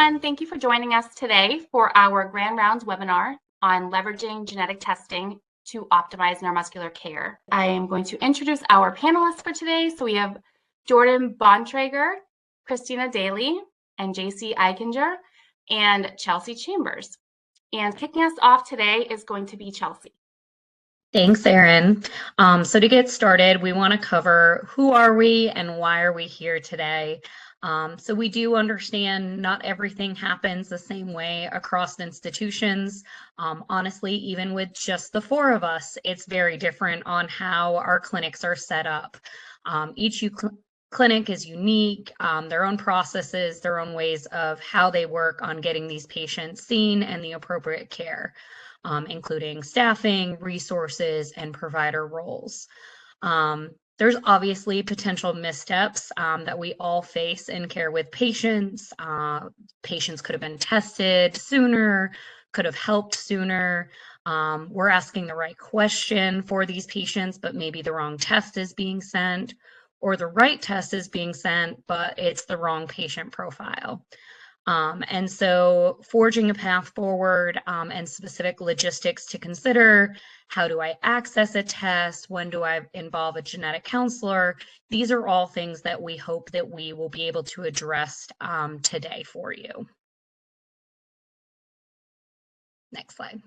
everyone. Thank you for joining us today for our Grand Rounds webinar on leveraging genetic testing to optimize neuromuscular care. I am going to introduce our panelists for today. So we have Jordan Bontrager, Christina Daly, and JC Eichinger, and Chelsea Chambers. And kicking us off today is going to be Chelsea. Thanks, Erin. So to get started, we want to cover who are we and why are we here today. So we do understand not everything happens the same way across institutions. Honestly, even with just the four of us, it's very different on how our clinics are set up. Each clinic is unique, their own processes, their own ways of how they work on getting these patients seen and the appropriate care, including staffing, resources, and provider roles. There's obviously potential missteps that we all face in care with patients. Patients could have been tested sooner, could have helped sooner. We're asking the right question for these patients, but maybe the wrong test is being sent, or the right test is being sent, but it's the wrong patient profile. And so forging a path forward and specific logistics to consider: how do I access a test? When do I involve a genetic counselor? These are all things that we hope that we will be able to address today for you. Next slide.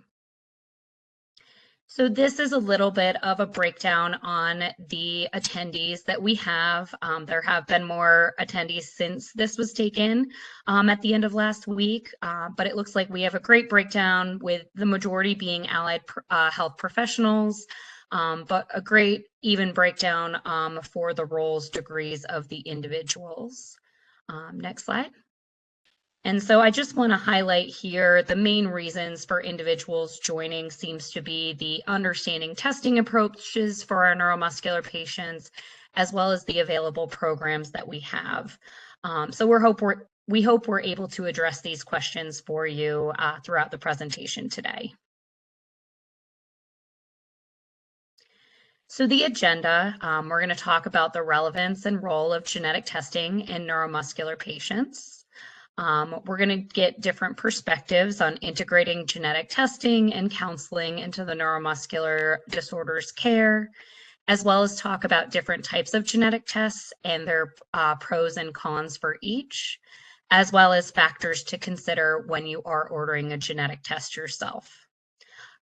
So this is a little bit of a breakdown on the attendees that we have. There have been more attendees since this was taken at the end of last week, but it looks like we have a great breakdown, with the majority being allied health professionals, but a great even breakdown for the roles, degrees of the individuals. Next slide. And so I just want to highlight here the main reasons for individuals joining seems to be the understanding testing approaches for our neuromuscular patients, as well as the available programs that we have. So we hope we're able to address these questions for you throughout the presentation today. So the agenda, we're going to talk about the relevance and role of genetic testing in neuromuscular patients. We're going to get different perspectives on integrating genetic testing and counseling into the neuromuscular disorders care, as well as talk about different types of genetic tests and their pros and cons for each, as well as factors to consider when you are ordering a genetic test yourself.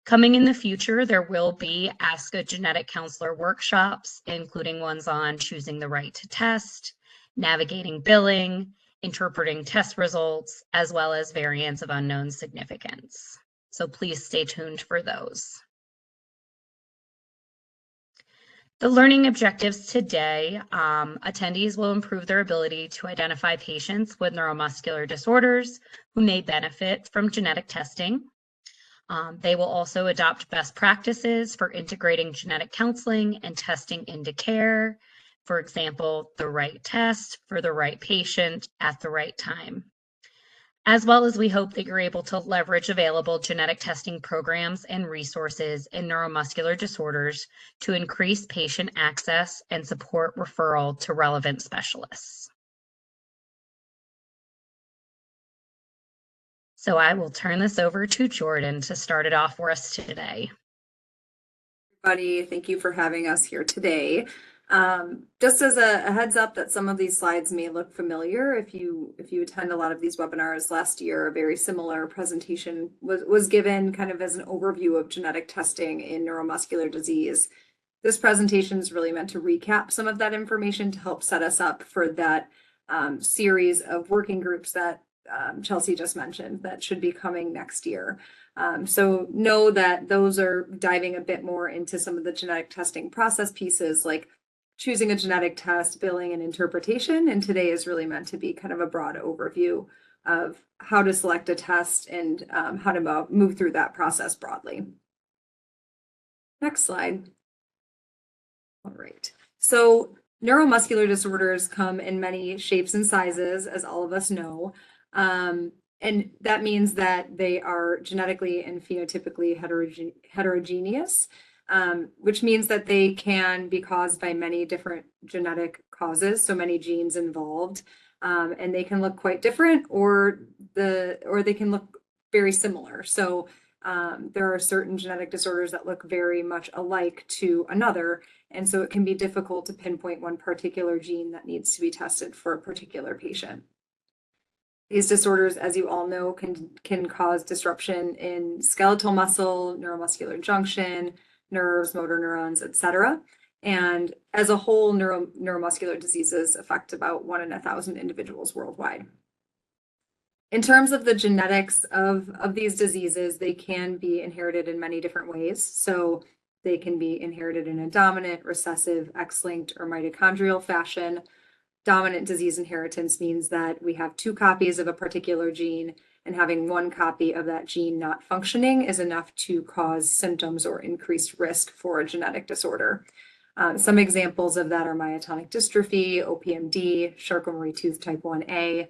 Coming in the future, there will be Ask a Genetic Counselor workshops, including ones on choosing the right to test, navigating billing, interpreting test results, as well as variants of unknown significance. So please stay tuned for those. The learning objectives today: attendees will improve their ability to identify patients with neuromuscular disorders who may benefit from genetic testing. They will also adopt best practices for integrating genetic counseling and testing into care. For example, the right test for the right patient at the right time. As well as we hope that you're able to leverage available genetic testing programs and resources in neuromuscular disorders to increase patient access and support referral to relevant specialists. So I will turn this over to Jordan to start it off for us today. Everybody, thank you for having us here today. Just as a heads up that some of these slides may look familiar, if you attend a lot of these webinars last year, a very similar presentation was given kind of as an overview of genetic testing in neuromuscular disease. This presentation is really meant to recap some of that information to help set us up for that series of working groups that Chelsea just mentioned that should be coming next year. So know that those are diving a bit more into some of the genetic testing process pieces, like choosing a genetic test, billing, and interpretation. And today is really meant to be kind of a broad overview of how to select a test and how to move through that process broadly. Next slide. All right. So neuromuscular disorders come in many shapes and sizes, as all of us know. And that means that they are genetically and phenotypically heterogeneous, which means that they can be caused by many different genetic causes, so many genes involved. And they can look quite different, or they can look very similar. So there are certain genetic disorders that look very much alike to another, and so it can be difficult to pinpoint one particular gene that needs to be tested for a particular patient. These disorders, as you all know, can cause disruption in skeletal muscle, neuromuscular junction, nerves, motor neurons, etc. And as a whole, neuromuscular diseases affect about 1 in 1,000 individuals worldwide. In terms of the genetics of these diseases, they can be inherited in many different ways. So they can be inherited in a dominant, recessive, X-linked, or mitochondrial fashion. Dominant disease inheritance means that we have 2 copies of a particular gene, and having 1 copy of that gene not functioning is enough to cause symptoms or increased risk for a genetic disorder. Some examples of that are myotonic dystrophy, OPMD, Charcot-Marie-Tooth type 1A.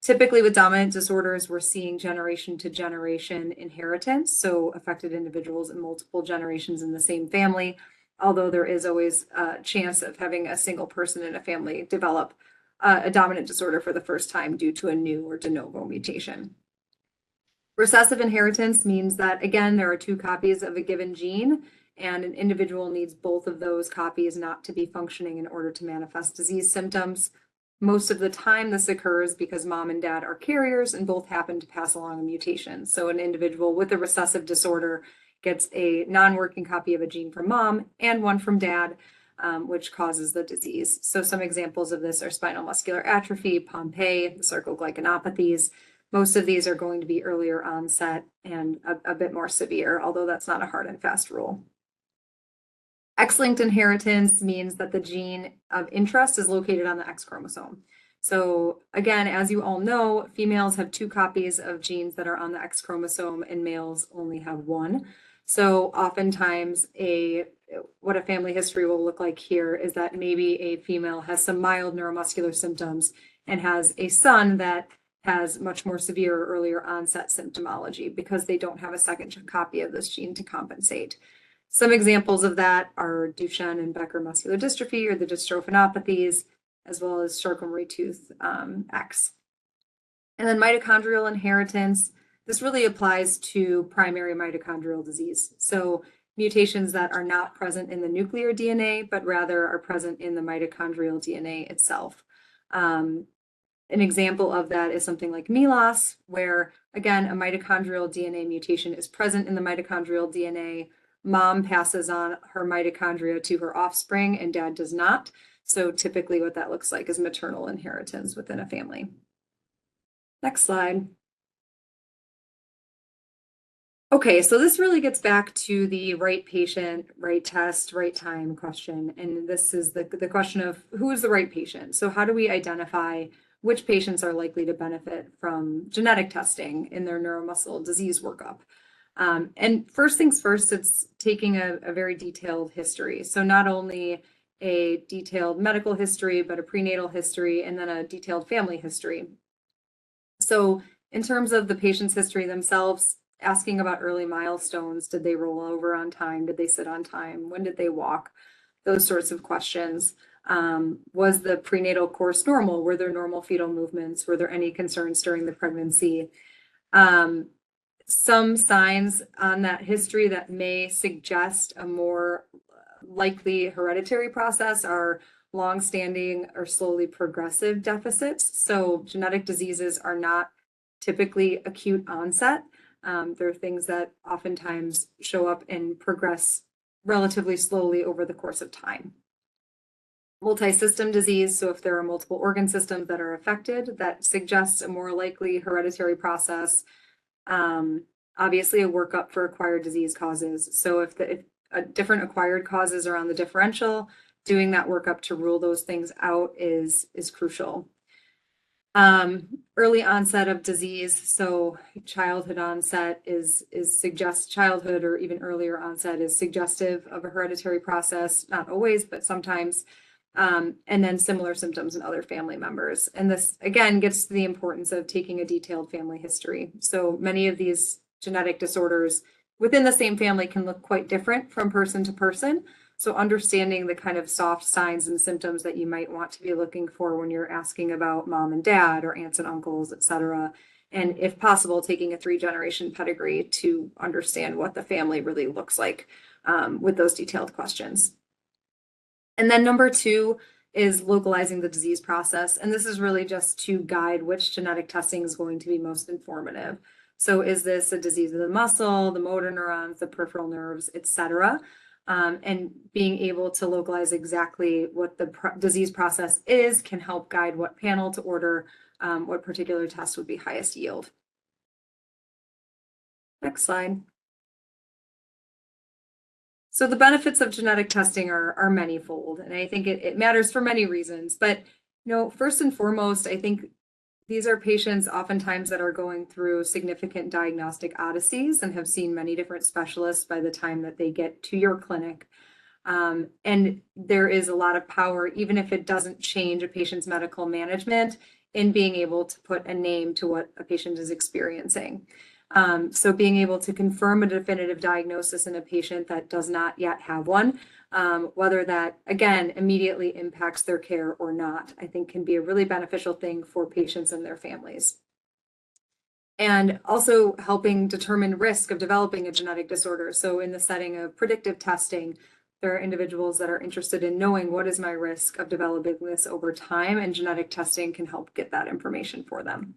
Typically with dominant disorders, we're seeing generation to generation inheritance, so affected individuals in multiple generations in the same family, although there is always a chance of having a single person in a family develop a dominant disorder for the first time due to a new or de novo mutation. Recessive inheritance means that, again, there are 2 copies of a given gene, and an individual needs both of those copies not to be functioning in order to manifest disease symptoms. Most of the time, this occurs because mom and dad are carriers and both happen to pass along a mutation. So an individual with a recessive disorder gets a non-working copy of a gene from mom and one from dad, which causes the disease. So some examples of this are spinal muscular atrophy, Pompe, sarcoglycanopathies. Most of these are going to be earlier onset and a bit more severe, although that's not a hard and fast rule. X-linked inheritance means that the gene of interest is located on the X chromosome. So again, as you all know, females have 2 copies of genes that are on the X chromosome and males only have 1. So oftentimes what a family history will look like here is that maybe a female has some mild neuromuscular symptoms and has a son that has much more severe or earlier onset symptomology because they don't have a second copy of this gene to compensate. Some examples of that are Duchenne and Becker muscular dystrophy, or the dystrophinopathies, as well as Charcot-Marie-Tooth X. And then mitochondrial inheritance, this really applies to primary mitochondrial disease. So mutations that are not present in the nuclear DNA, but rather are present in the mitochondrial DNA itself. An example of that is something like MELAS, where, again, a mitochondrial DNA mutation is present in the mitochondrial DNA. Mom passes on her mitochondria to her offspring and dad does not. So typically what that looks like is maternal inheritance within a family. Next slide. Okay, so this really gets back to the right patient, right test, right time question. And this is the question of who is the right patient? So how do we identify which patients are likely to benefit from genetic testing in their neuromuscular disease workup? And first things first, it's taking a very detailed history. So not only a detailed medical history, but a prenatal history, and then a detailed family history. So in terms of the patient's history themselves, asking about early milestones, did they roll over on time? Did they sit on time? When did they walk? Those sorts of questions. Was the prenatal course normal? Were there normal fetal movements? Were there any concerns during the pregnancy? Some signs on that history that may suggest a more likely hereditary process are long-standing or slowly progressive deficits. So genetic diseases are not typically acute onset. They're things that oftentimes show up and progress relatively slowly over the course of time. Multi-system disease, so if there are multiple organ systems that are affected, that suggests a more likely hereditary process. Obviously a workup for acquired disease causes. So if different acquired causes are on the differential, doing that workup to rule those things out is crucial. Early onset of disease, so childhood onset childhood or even earlier onset is suggestive of a hereditary process, not always, but sometimes. And then similar symptoms in other family members. And this, again, gets to the importance of taking a detailed family history. So many of these genetic disorders within the same family can look quite different from person to person. So understanding the kind of soft signs and symptoms that you might want to be looking for when you're asking about mom and dad or aunts and uncles, et cetera. And if possible, taking a 3-generation pedigree to understand what the family really looks like with those detailed questions. And then number 2 is localizing the disease process. And this is really just to guide which genetic testing is going to be most informative. So is this a disease of the muscle, the motor neurons, the peripheral nerves, et cetera? And being able to localize exactly what the disease process is can help guide what panel to order, what particular test would be highest yield. Next slide. So the benefits of genetic testing are manifold, and I think it matters for many reasons. But first and foremost, I think these are patients oftentimes that are going through significant diagnostic odysseys and have seen many different specialists by the time that they get to your clinic. And there is a lot of power, even if it doesn't change a patient's medical management, in being able to put a name to what a patient is experiencing. So being able to confirm a definitive diagnosis in a patient that does not yet have one, whether that, again, immediately impacts their care or not, I think can be a really beneficial thing for patients and their families. And also helping determine risk of developing a genetic disorder. So in the setting of predictive testing, there are individuals that are interested in knowing what is my risk of developing this over time, and genetic testing can help get that information for them.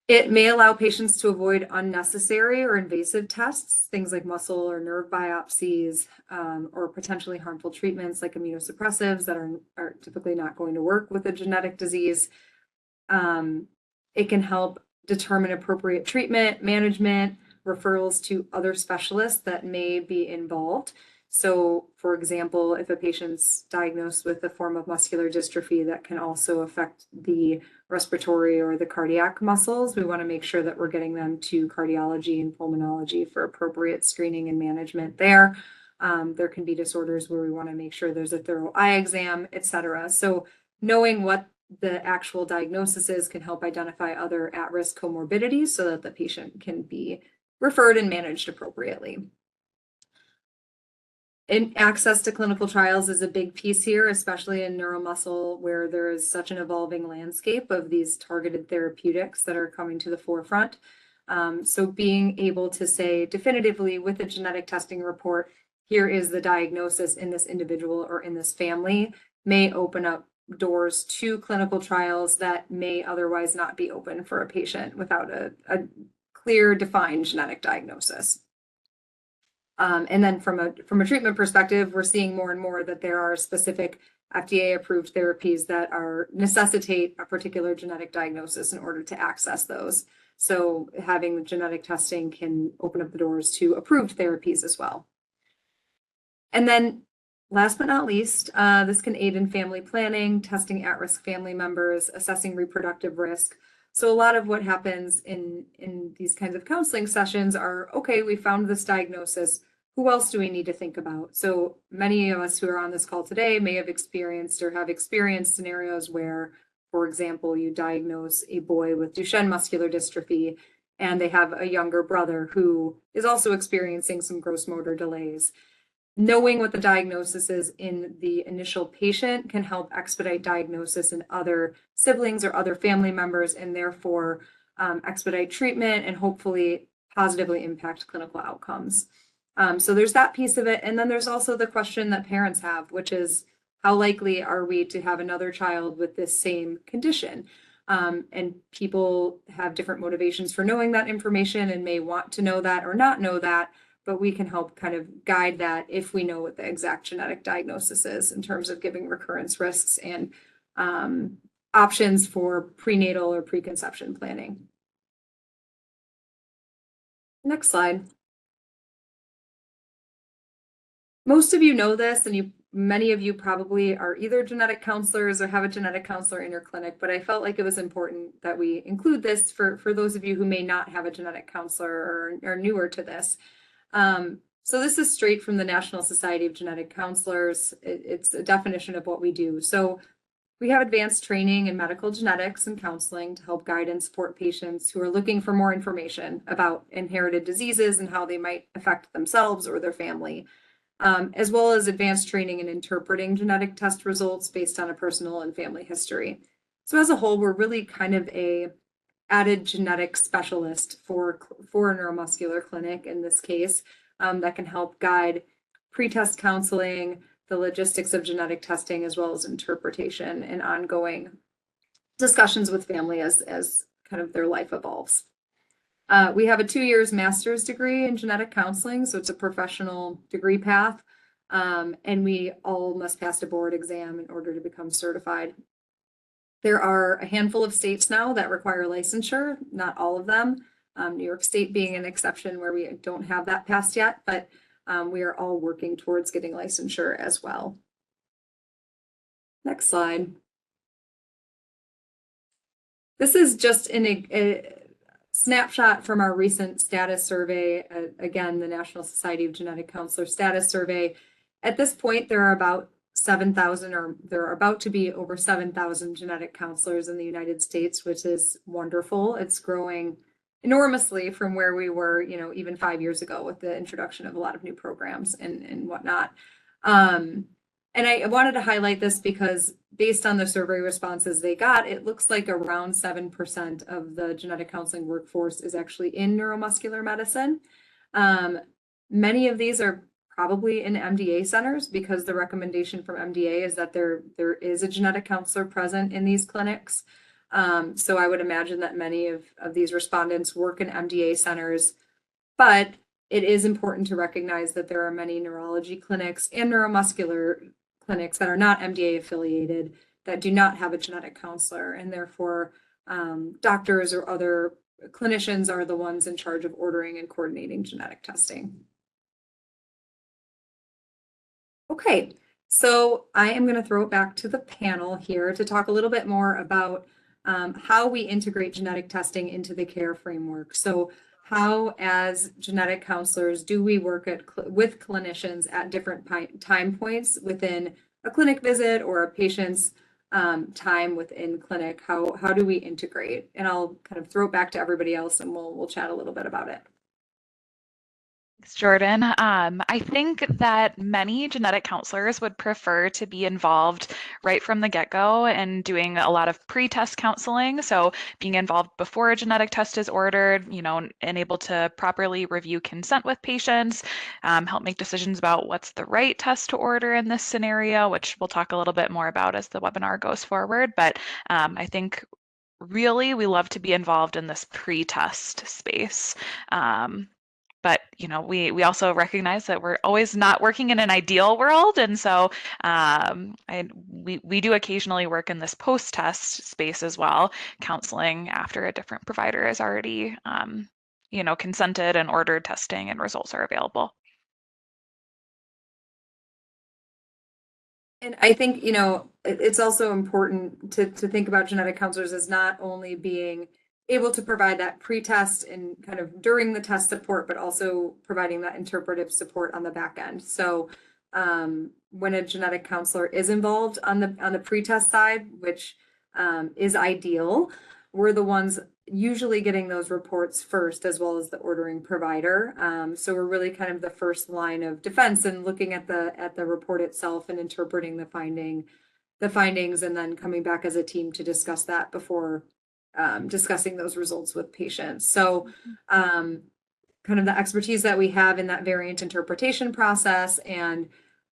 It may allow patients to avoid unnecessary or invasive tests, things like muscle or nerve biopsies, or potentially harmful treatments like immunosuppressives that are typically not going to work with a genetic disease. It can help determine appropriate treatment, management, referrals to other specialists that may be involved. So, for example, if a patient's diagnosed with a form of muscular dystrophy that can also affect the respiratory or the cardiac muscles, we want to make sure that we're getting them to cardiology and pulmonology for appropriate screening and management there. There can be disorders where we want to make sure there's a thorough eye exam, et cetera. So knowing what the actual diagnosis is can help identify other at-risk comorbidities so that the patient can be referred and managed appropriately. And access to clinical trials is a big piece here, especially in neuromuscle, where there is such an evolving landscape of these targeted therapeutics that are coming to the forefront. So being able to say definitively with a genetic testing report, here is the diagnosis in this individual or in this family, may open up doors to clinical trials that may otherwise not be open for a patient without a clear, defined genetic diagnosis. And then from a treatment perspective, we're seeing more and more that there are specific FDA-approved therapies that necessitate a particular genetic diagnosis in order to access those. So having the genetic testing can open up the doors to approved therapies as well. And then last but not least, this can aid in family planning, testing at-risk family members, assessing reproductive risk. So a lot of what happens in these kinds of counseling sessions are, okay, we found this diagnosis. Who else do we need to think about? So many of us who are on this call today may have experienced or have experienced scenarios where, for example, you diagnose a boy with Duchenne muscular dystrophy and they have a younger brother who is also experiencing some gross motor delays. Knowing what the diagnosis is in the initial patient can help expedite diagnosis in other siblings or other family members, and therefore expedite treatment and hopefully positively impact clinical outcomes. So there's that piece of it. And then there's also the question that parents have, which is how likely are we to have another child with this same condition? And people have different motivations for knowing that information and may want to know that or not know that. But we can help kind of guide that if we know what the exact genetic diagnosis is in terms of giving recurrence risks and options for prenatal or preconception planning. Next slide. Most of you know this, and many of you probably are either genetic counselors or have a genetic counselor in your clinic, but I felt like it was important that we include this for those of you who may not have a genetic counselor or are newer to this. So this is straight from the National Society of Genetic Counselors. It's a definition of what we do. So we have advanced training in medical genetics and counseling to help guide and support patients who are looking for more information about inherited diseases and how they might affect themselves or their family. as well as advanced training in interpreting genetic test results based on a personal and family history. So as a whole, we're really kind of a added genetic specialist for a neuromuscular clinic in this case, that can help guide pre-test counseling, the logistics of genetic testing, as well as interpretation and ongoing discussions with family as kind of their life evolves. We have a 2 years master's degree in genetic counseling, so it's a professional degree path, and we all must pass a board exam in order to become certified. There are a handful of states now that require licensure, not all of them. New York State being an exception where we don't have that passed yet, but we are all working towards getting licensure as well. Next slide. This is just a snapshot from our recent status survey. Again, the National Society of Genetic Counselors status survey. At this point, there are about 7,000, or there are about to be over 7,000 genetic counselors in the United States, which is wonderful. It's growing enormously from where we were, even 5 years ago with the introduction of a lot of new programs and whatnot. And I wanted to highlight this because based on the survey responses they got, it looks like around 7% of the genetic counseling workforce is actually in neuromuscular medicine. Many of these are probably in MDA centers because the recommendation from MDA is that there is a genetic counselor present in these clinics. So I would imagine that many of these respondents work in MDA centers, but it is important to recognize that there are many neurology clinics and neuromuscular clinics that are not MDA affiliated that do not have a genetic counselor, and therefore doctors or other clinicians are the ones in charge of ordering and coordinating genetic testing. Okay, so I am going to throw it back to the panel here to talk a little bit more about how we integrate genetic testing into the care framework. So how, as genetic counselors, do we work with clinicians at different time points within a clinic visit or a patient's time within clinic? How do we integrate? And I'll kind of throw it back to everybody else, and we'll chat a little bit about it. Thanks, Jordan. I think that many genetic counselors would prefer to be involved right from the get-go and doing a lot of pre-test counseling. So being involved before a genetic test is ordered, and able to properly review consent with patients, help make decisions about what's the right test to order in this scenario, which we'll talk a little bit more about as the webinar goes forward. But I think really we love to be involved in this pre-test space. But we also recognize that we're always not working in an ideal world, and so we do occasionally work in this post-test space as well, counseling after a different provider is already consented and ordered testing and results are available. And I think it's also important to think about genetic counselors as not only being able to provide that pre-test and kind of during the test support, but also providing that interpretive support on the back end. So when a genetic counselor is involved on the pre-test side, which is ideal, we're the ones usually getting those reports first, as well as the ordering provider. So we're really kind of the first line of defense and looking at the report itself and interpreting the findings, and then coming back as a team to discuss that before discussing those results with patients. So kind of the expertise that we have in that variant interpretation process and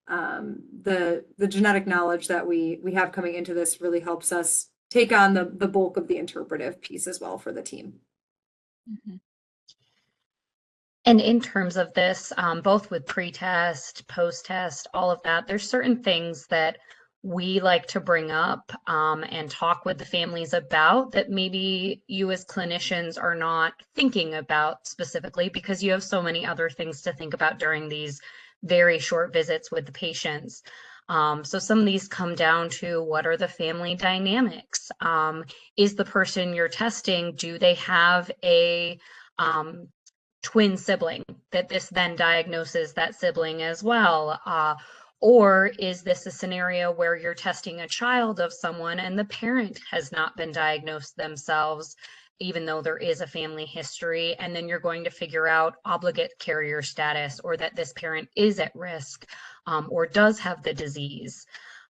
the genetic knowledge that we have coming into this really helps us take on the bulk of the interpretive piece as well for the team. Mm-hmm. And in terms of this, both with pre-test, post-test, all of that, there's certain things that we like to bring up and talk with the families about that maybe you as clinicians are not thinking about specifically because you have so many other things to think about during these very short visits with the patients. So some of these come down to what are the family dynamics? Is the person you're testing, do they have a twin sibling that this then diagnoses that sibling as well? Or is this a scenario where you're testing a child of someone and the parent has not been diagnosed themselves? even though there is a family history, and then you're going to figure out obligate carrier status, or that this parent is at risk or does have the disease.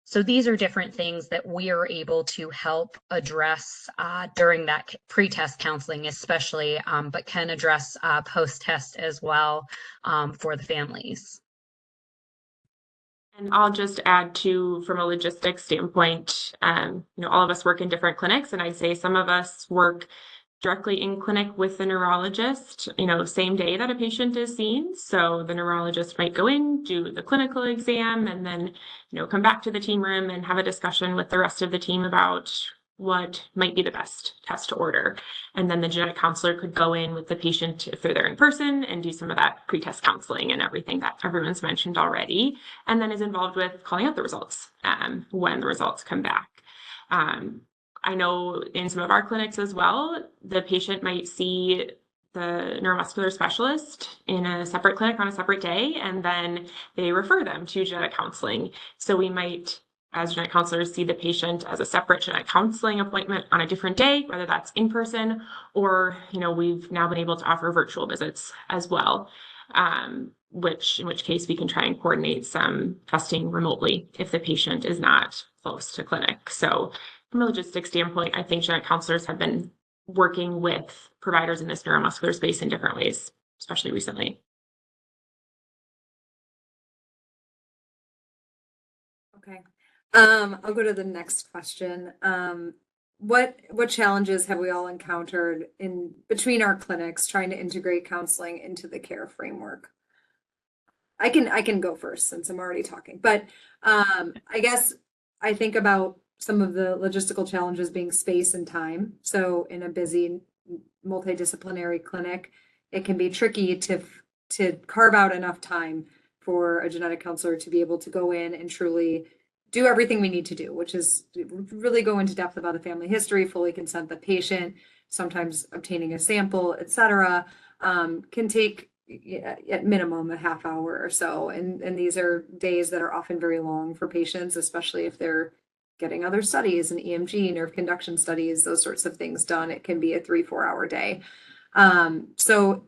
So these are different things that we are able to help address during that pre-test counseling, especially, but can address post-test as well for the families. And I'll just add to, from a logistics standpoint, all of us work in different clinics, and I'd say some of us work directly in clinic with the neurologist, same day that a patient is seen. So the neurologist might go in, do the clinical exam, and then, come back to the team room and have a discussion with the rest of the team about what might be the best test to order. And then the genetic counselor could go in with the patient if they're there in person and do some of that pre-test counseling and everything that everyone's mentioned already, and then is involved with calling out the results when the results come back. I know in some of our clinics as well, the patient might see the neuromuscular specialist in a separate clinic on a separate day, and then they refer them to genetic counseling. So we might, as genetic counselors, see the patient as a separate genetic counseling appointment on a different day, whether that's in person or, we've now been able to offer virtual visits as well, in which case we can try and coordinate some testing remotely if the patient is not close to clinic. So from a logistics standpoint, I think genetic counselors have been working with providers in this neuromuscular space in different ways, especially recently. Okay. I'll go to the next question. What challenges have we all encountered in between our clinics trying to integrate counseling into the care framework? I can go first since I'm already talking, but I guess I think about some of the logistical challenges being space and time. So in a busy multidisciplinary clinic, it can be tricky to carve out enough time for a genetic counselor to be able to go in and truly do everything we need to do, which is really go into depth about the family history, fully consent the patient, sometimes obtaining a sample, etc., can take at minimum a half hour or so. And these are days that are often very long for patients, especially if they're getting other studies and EMG, nerve conduction studies, those sorts of things done. It can be a 3-4 hour day. So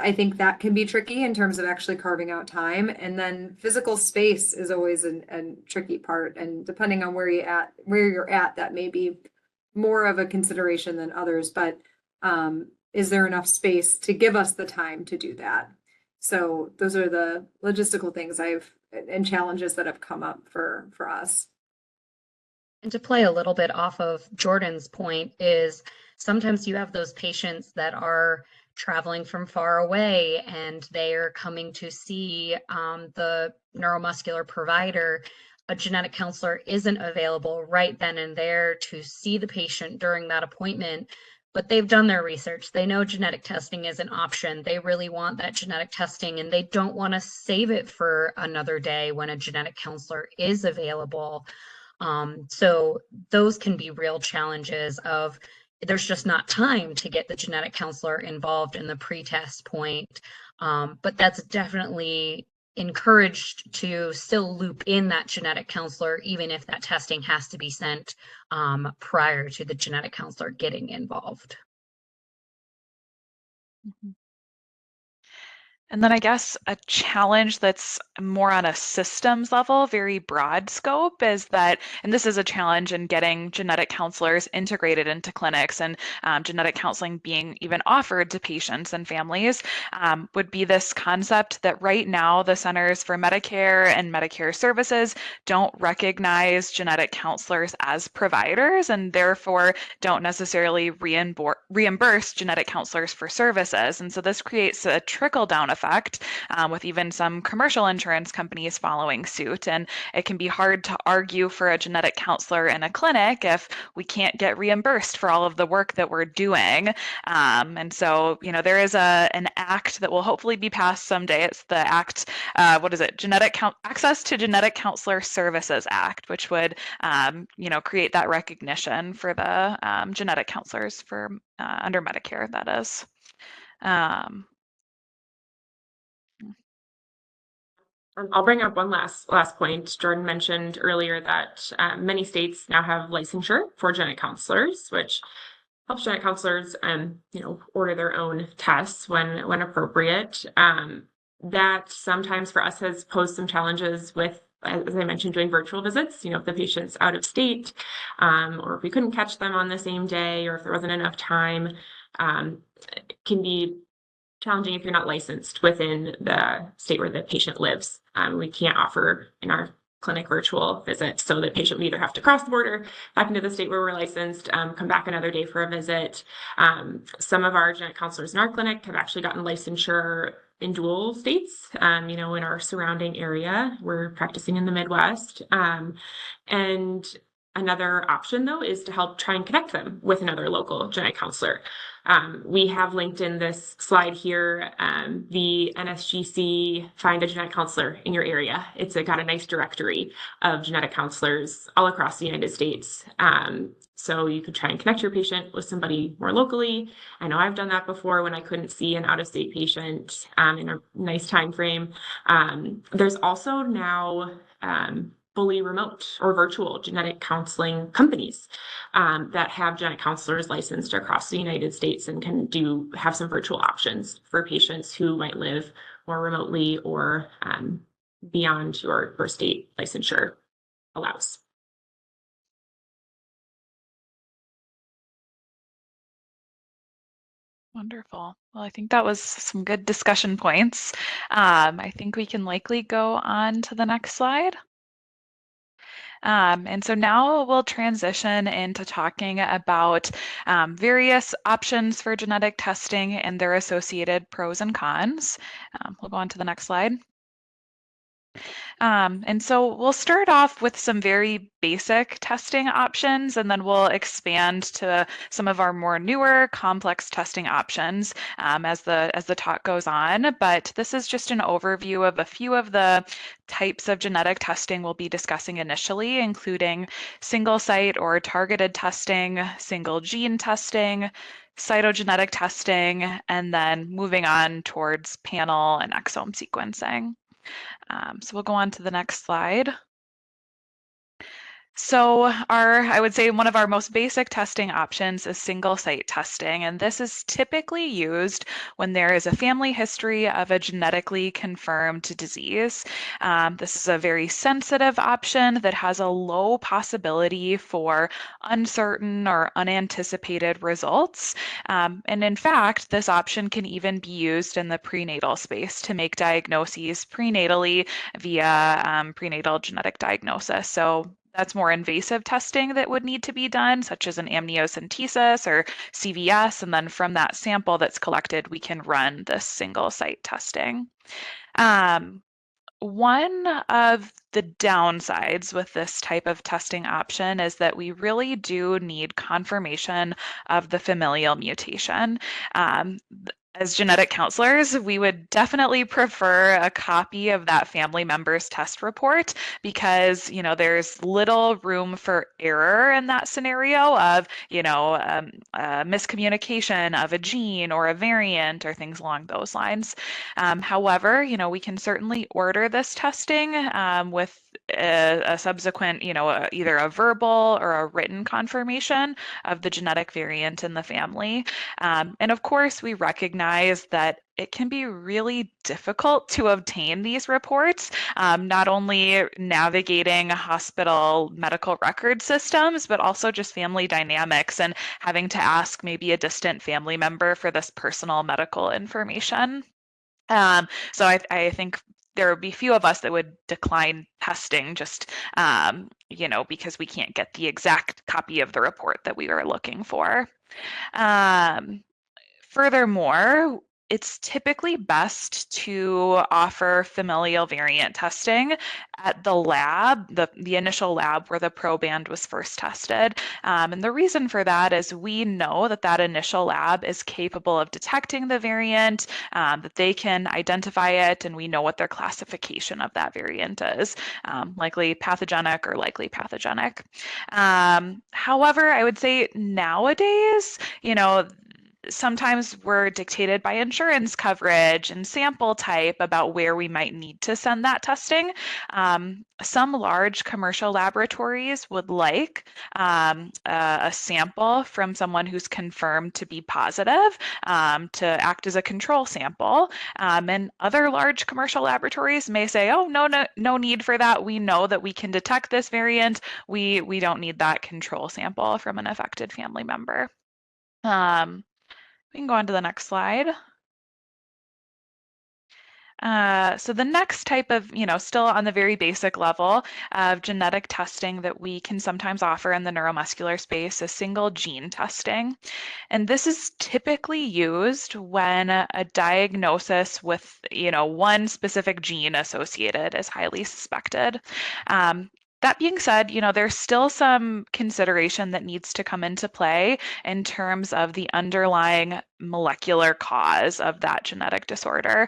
I think that can be tricky in terms of actually carving out time. And then physical space is always a tricky part. And depending on where you're at, that may be more of a consideration than others. But is there enough space to give us the time to do that? So those are the logistical things and challenges that have come up for us. And to play a little bit off of Jordan's point is sometimes you have those patients that are traveling from far away and they are coming to see the neuromuscular provider. A genetic counselor isn't available right then and there to see the patient during that appointment, but they've done their research. They know genetic testing is an option. They really want that genetic testing and they don't want to save it for another day when a genetic counselor is available. So those can be real challenges of there's just not time to get the genetic counselor involved in the pre-test point. But that's definitely encouraged to still loop in that genetic counselor, even if that testing has to be sent prior to the genetic counselor getting involved. Mm-hmm. And then I guess a challenge that's more on a systems level, very broad scope, is that, and this is a challenge in getting genetic counselors integrated into clinics and genetic counseling being even offered to patients and families, would be this concept that right now the Centers for Medicare and Medicare Services don't recognize genetic counselors as providers and therefore don't necessarily reimburse genetic counselors for services. And so this creates a trickle-down effect with even some commercial insurance companies following suit. And it can be hard to argue for a genetic counselor in a clinic if we can't get reimbursed for all of the work that we're doing. And so, there is an act that will hopefully be passed someday. It's the act, Access to Genetic Counselor Services Act, which would, create that recognition for the genetic counselors for under Medicare, that is. I'll bring up one last point. Jordan mentioned earlier that many states now have licensure for genetic counselors, which helps genetic counselors, order their own tests when appropriate. That sometimes for us has posed some challenges with, as I mentioned, doing virtual visits. If the patient's out of state, or if we couldn't catch them on the same day, or if there wasn't enough time, it can be challenging if you're not licensed within the state where the patient lives. We can't offer in our clinic virtual visits, so the patient would either have to cross the border back into the state where we're licensed, come back another day for a visit. Some of our genetic counselors in our clinic have actually gotten licensure in dual states, in our surrounding area. We're practicing in the Midwest. And another option, though, is to help try and connect them with another local genetic counselor. We have linked in this slide here the NSGC Find a Genetic Counselor in your area. It's got a nice directory of genetic counselors all across the United States. So you could try and connect your patient with somebody more locally. I know I've done that before when I couldn't see an out-of-state patient in a nice time frame. There's also now fully remote or virtual genetic counseling companies that have genetic counselors licensed across the United States and can have some virtual options for patients who might live more remotely or beyond your state licensure allows. Wonderful. Well, I think that was some good discussion points. I think we can likely go on to the next slide. And so now we'll transition into talking about various options for genetic testing and their associated pros and cons. We'll go on to the next slide. And so we'll start off with some very basic testing options, and then we'll expand to some of our more newer complex testing options as the talk goes on. But this is just an overview of a few of the types of genetic testing we'll be discussing initially, including single site or targeted testing, single gene testing, cytogenetic testing, and then moving on towards panel and exome sequencing. So we'll go on to the next slide. So I would say one of our most basic testing options is single site testing, and this is typically used when there is a family history of a genetically confirmed disease. This is a very sensitive option that has a low possibility for uncertain or unanticipated results. And in fact, this option can even be used in the prenatal space to make diagnoses prenatally via prenatal genetic diagnosis. So that's more invasive testing that would need to be done, such as an amniocentesis or CVS. And then from that sample that's collected, we can run this single site testing. One of the downsides with this type of testing option is that we really do need confirmation of the familial mutation. As genetic counselors, we would definitely prefer a copy of that family member's test report because, there's little room for error in that scenario of, miscommunication of a gene or a variant or things along those lines. However, we can certainly order this testing with a subsequent, either a verbal or a written confirmation of the genetic variant in the family. And of course, we recognize that it can be really difficult to obtain these reports, not only navigating hospital medical record systems, but also just family dynamics and having to ask maybe a distant family member for this personal medical information. So I think there would be few of us that would decline testing just, because we can't get the exact copy of the report that we were looking for. Furthermore, it's typically best to offer familial variant testing at the lab, the initial lab where the proband was first tested. And the reason for that is we know that initial lab is capable of detecting the variant, that they can identify it, and we know what their classification of that variant is, likely pathogenic or likely pathogenic. However, I would say nowadays, sometimes we're dictated by insurance coverage and sample type about where we might need to send that testing. Some large commercial laboratories would like a sample from someone who's confirmed to be positive to act as a control sample. And other large commercial laboratories may say, oh, no need for that. We know that we can detect this variant. We don't need that control sample from an affected family member. We can go on to the next slide. So the next type of, still on the very basic level of genetic testing that we can sometimes offer in the neuromuscular space is single gene testing. And this is typically used when a diagnosis with, one specific gene associated is highly suspected. That being said, there's still some consideration that needs to come into play in terms of the underlying molecular cause of that genetic disorder.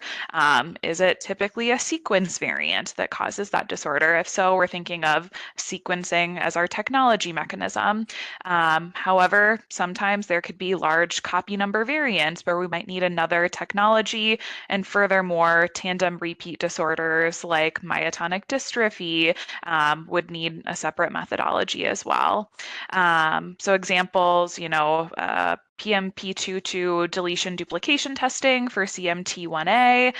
Is it typically a sequence variant that causes that disorder? If so, we're thinking of sequencing as our technology mechanism. However, sometimes there could be large copy number variants where we might need another technology, and furthermore, tandem repeat disorders like myotonic dystrophy would need a separate methodology as well. So examples, PMP22 deletion duplication testing for CMT1A.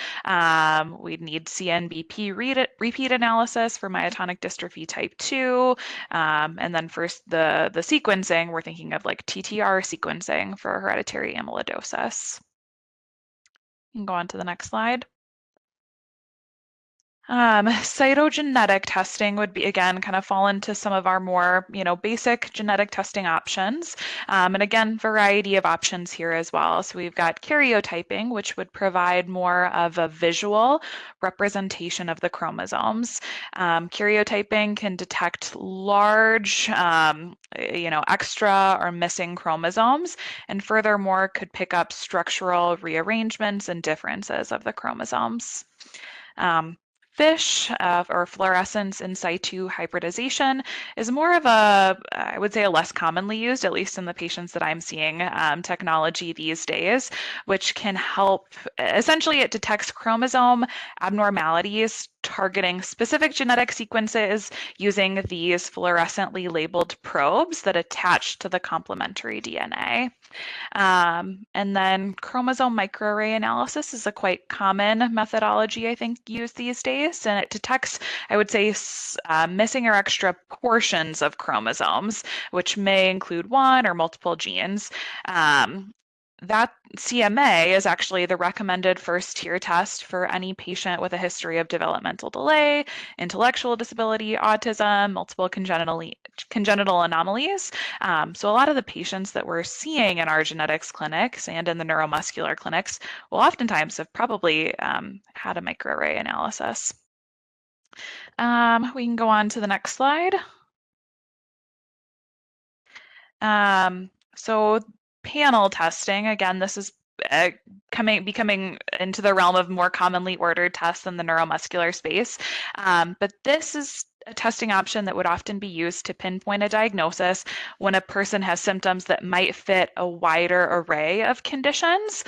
We'd need CNBP repeat analysis for myotonic dystrophy type 2. And then for the sequencing, we're thinking of like TTR sequencing for hereditary amyloidosis. You can go on to the next slide. Cytogenetic testing would be, again, kind of fall into some of our more, basic genetic testing options. And again, variety of options here as well. So we've got karyotyping, which would provide more of a visual representation of the chromosomes. Karyotyping can detect large, extra or missing chromosomes, and furthermore could pick up structural rearrangements and differences of the chromosomes. FISH, or fluorescence in situ hybridization, is more of a, I would say, a less commonly used, at least in the patients that I'm seeing, technology these days, which can help. Essentially, it detects chromosome abnormalities targeting specific genetic sequences using these fluorescently labeled probes that attach to the complementary DNA. And then chromosome microarray analysis is a quite common methodology, I think, used these days, and it detects, I would say, missing or extra portions of chromosomes, which may include one or multiple genes. That CMA is actually the recommended first tier test for any patient with a history of developmental delay, intellectual disability, autism, multiple congenital anomalies. So a lot of the patients that we're seeing in our genetics clinics and in the neuromuscular clinics will oftentimes have probably had a microarray analysis. We can go on to the next slide. So panel testing, again, this is becoming into the realm of more commonly ordered tests in the neuromuscular space. But this is a testing option that would often be used to pinpoint a diagnosis when a person has symptoms that might fit a wider array of conditions,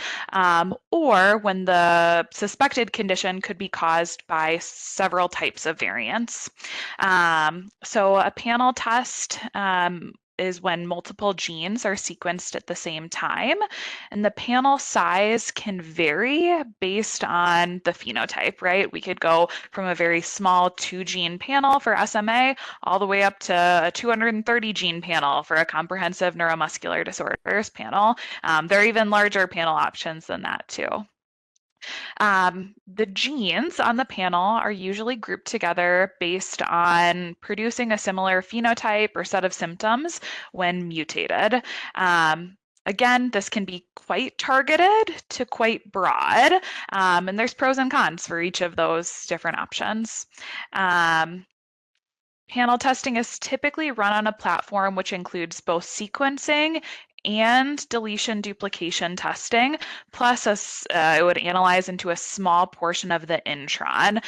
or when the suspected condition could be caused by several types of variants. So a panel test is when multiple genes are sequenced at the same time, and the panel size can vary based on the phenotype, right? We could go from a very small 2-gene panel for SMA all the way up to a 230 gene panel for a comprehensive neuromuscular disorders panel. There are even larger panel options than that too. The genes on the panel are usually grouped together based on producing a similar phenotype or set of symptoms when mutated. Again, this can be quite targeted to quite broad, and there's pros and cons for each of those different options. Panel testing is typically run on a platform which includes both sequencing and deletion duplication testing, plus it would analyze into a small portion of the intron.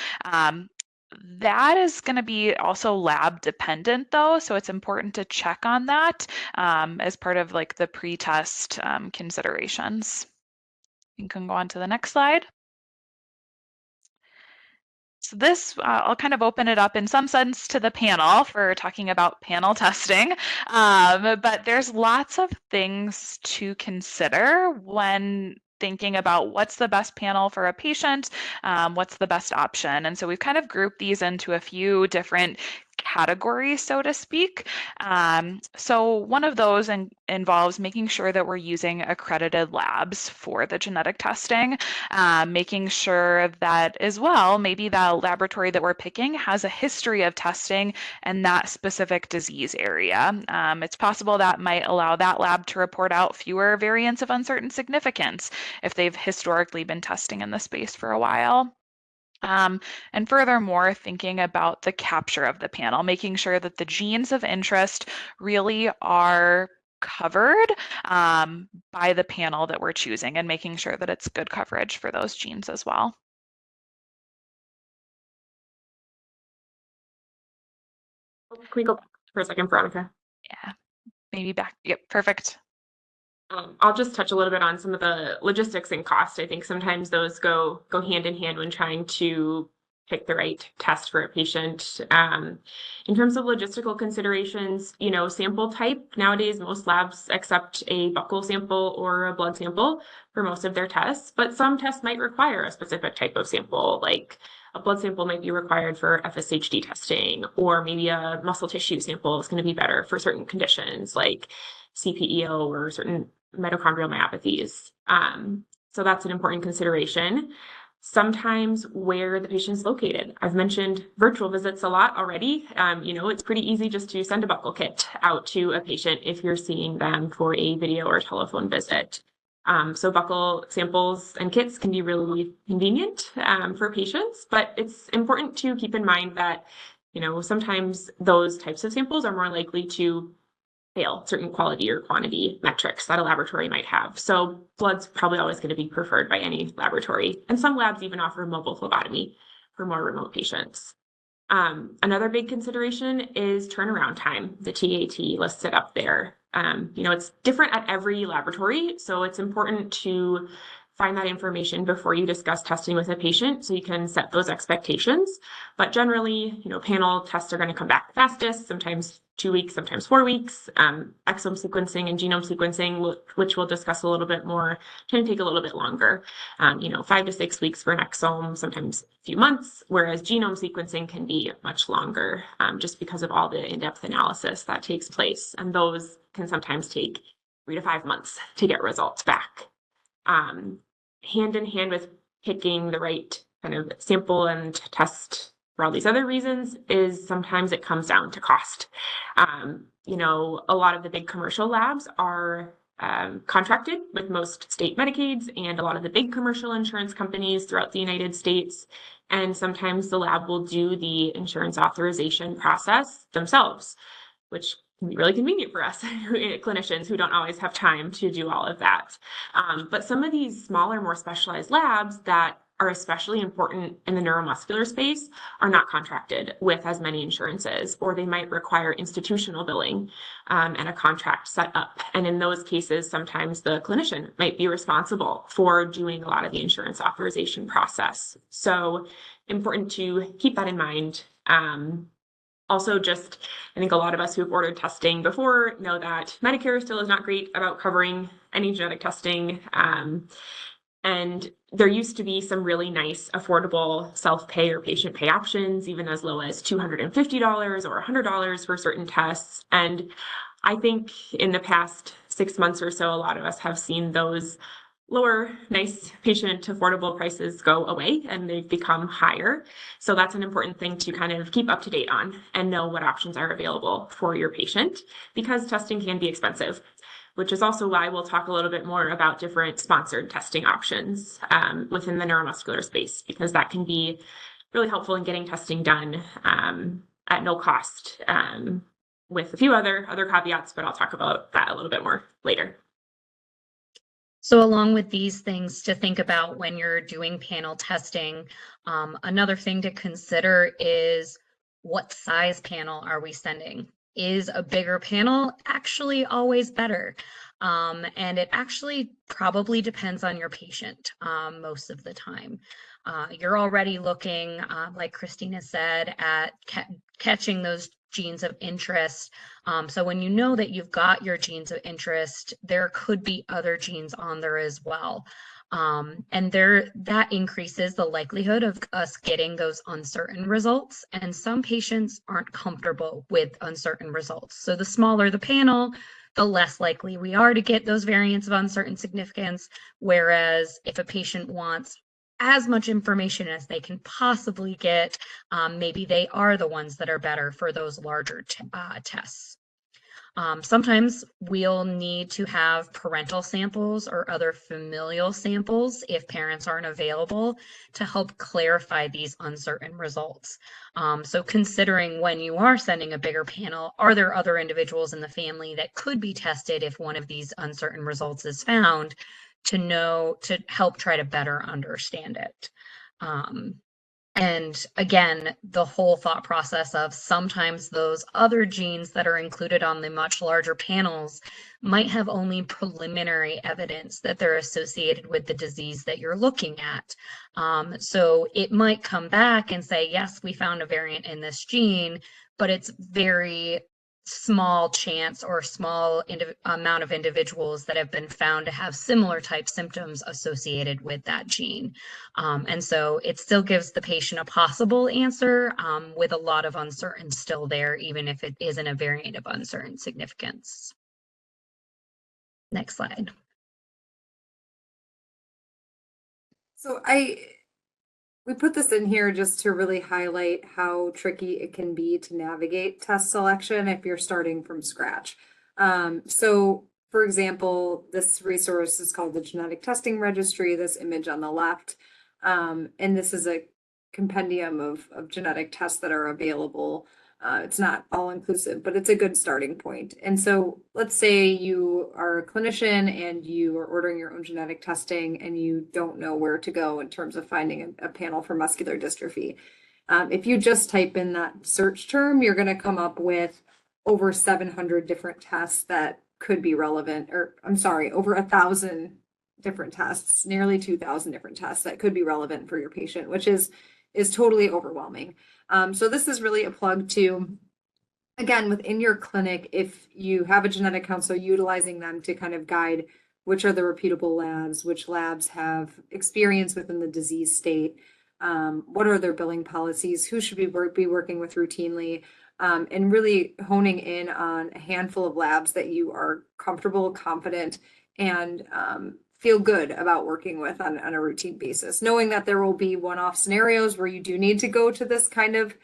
That is going to be also lab dependent though, so it's important to check on that as part of like the pre-test considerations. You can go on to the next slide. So this, I'll kind of open it up in some sense to the panel for talking about panel testing, but there's lots of things to consider when thinking about what's the best panel for a patient, what's the best option. And so we've kind of grouped these into a few different categories, so to speak. So one of those involves making sure that we're using accredited labs for the genetic testing, making sure that as well, maybe the laboratory that we're picking has a history of testing in that specific disease area. It's possible that might allow that lab to report out fewer variants of uncertain significance if they've historically been testing in the space for a while. And furthermore, thinking about the capture of the panel, making sure that the genes of interest really are covered by the panel that we're choosing and making sure that it's good coverage for those genes as well. Can we go back for a second, Veronica? Yeah, maybe back. Yep, perfect. I'll just touch a little bit on some of the logistics and cost. I think sometimes those go hand in hand when trying to pick the right test for a patient. In terms of logistical considerations, sample type, nowadays most labs accept a buccal sample or a blood sample for most of their tests, but some tests might require a specific type of sample, like a blood sample might be required for FSHD testing, or maybe a muscle tissue sample is going to be better for certain conditions like CPEO or certain mitochondrial myopathies. So that's an important consideration. Sometimes where the patient's located. I've mentioned virtual visits a lot already. It's pretty easy just to send a buccal kit out to a patient if you're seeing them for a video or telephone visit. So buccal samples and kits can be really convenient for patients, but it's important to keep in mind that, sometimes those types of samples are more likely to fail certain quality or quantity metrics that a laboratory might have. So blood's probably always going to be preferred by any laboratory. And some labs even offer mobile phlebotomy for more remote patients. Another big consideration is turnaround time. The TAT lists it up there. It's different at every laboratory, so it's important to find that information before you discuss testing with a patient so you can set those expectations. But generally, panel tests are going to come back fastest, sometimes 2 weeks, sometimes 4 weeks. Exome sequencing and genome sequencing, which we'll discuss a little bit more, tend to take a little bit longer. 5 to 6 weeks for an exome, sometimes a few months, whereas genome sequencing can be much longer just because of all the in-depth analysis that takes place. And those can sometimes take 3 to 5 months to get results back. Hand in hand with picking the right kind of sample and test for all these other reasons is sometimes it comes down to cost. A lot of the big commercial labs are contracted with most state Medicaids and a lot of the big commercial insurance companies throughout the United States. And sometimes the lab will do the insurance authorization process themselves, which can be really convenient for us clinicians who don't always have time to do all of that. But some of these smaller, more specialized labs that are especially important in the neuromuscular space are not contracted with as many insurances, or they might require institutional billing and a contract set up. And in those cases, sometimes the clinician might be responsible for doing a lot of the insurance authorization process. So important to keep that in mind. Also, I think a lot of us who've ordered testing before know that Medicare still is not great about covering any genetic testing. And there used to be some really nice, affordable self-pay or patient pay options, even as low as $250 or $100 for certain tests. And I think in the past 6 months or so, a lot of us have seen those lower, nice patient affordable prices go away and they've become higher. So that's an important thing to kind of keep up to date on and know what options are available for your patient, because testing can be expensive, which is also why we'll talk a little bit more about different sponsored testing options within the neuromuscular space, because that can be really helpful in getting testing done at no cost with a few other caveats, but I'll talk about that a little bit more later. So along with these things to think about when you're doing panel testing, another thing to consider is what size panel are we sending? Is a bigger panel actually always better? And it actually probably depends on your patient most of the time. You're already looking, like Christina said, at catching those genes of interest. So when you know that you've got your genes of interest, there could be other genes on there as well. And that increases the likelihood of us getting those uncertain results. And some patients aren't comfortable with uncertain results. So the smaller the panel, the less likely we are to get those variants of uncertain significance. Whereas if a patient wants as much information as they can possibly get, maybe they are the ones that are better for those larger tests. Sometimes we'll need to have parental samples or other familial samples if parents aren't available to help clarify these uncertain results. So considering when you are sending a bigger panel, are there other individuals in the family that could be tested if one of these uncertain results is found, to help try to better understand it. And again, the whole thought process of sometimes those other genes that are included on the much larger panels might have only preliminary evidence that they're associated with the disease that you're looking at. So it might come back and say, yes, we found a variant in this gene, but it's very small chance or small amount of individuals that have been found to have similar type symptoms associated with that gene. And so it still gives the patient a possible answer with a lot of uncertainty still there, even if it isn't a variant of uncertain significance. Next slide. So we put this in here just to really highlight how tricky it can be to navigate test selection if you're starting from scratch. So for example, this resource is called the Genetic Testing Registry, this image on the left. And this is a compendium of genetic tests that are available. It's not all inclusive, but it's a good starting point. And so let's say you are a clinician and you are ordering your own genetic testing and you don't know where to go in terms of finding a panel for muscular dystrophy. If you just type in that search term, you're going to come up with over 700 different tests that could be relevant, or I'm sorry, over 1,000 different tests, nearly 2,000 different tests that could be relevant for your patient, which is totally overwhelming. So this is really a plug to, again, within your clinic, if you have a genetic counselor, utilizing them to kind of guide which are the reputable labs, which labs have experience within the disease state, what are their billing policies, who should we be working with routinely, and really honing in on a handful of labs that you are comfortable, confident, and feel good about working with on a routine basis, knowing that there will be one-off scenarios where you do need to go to this kind of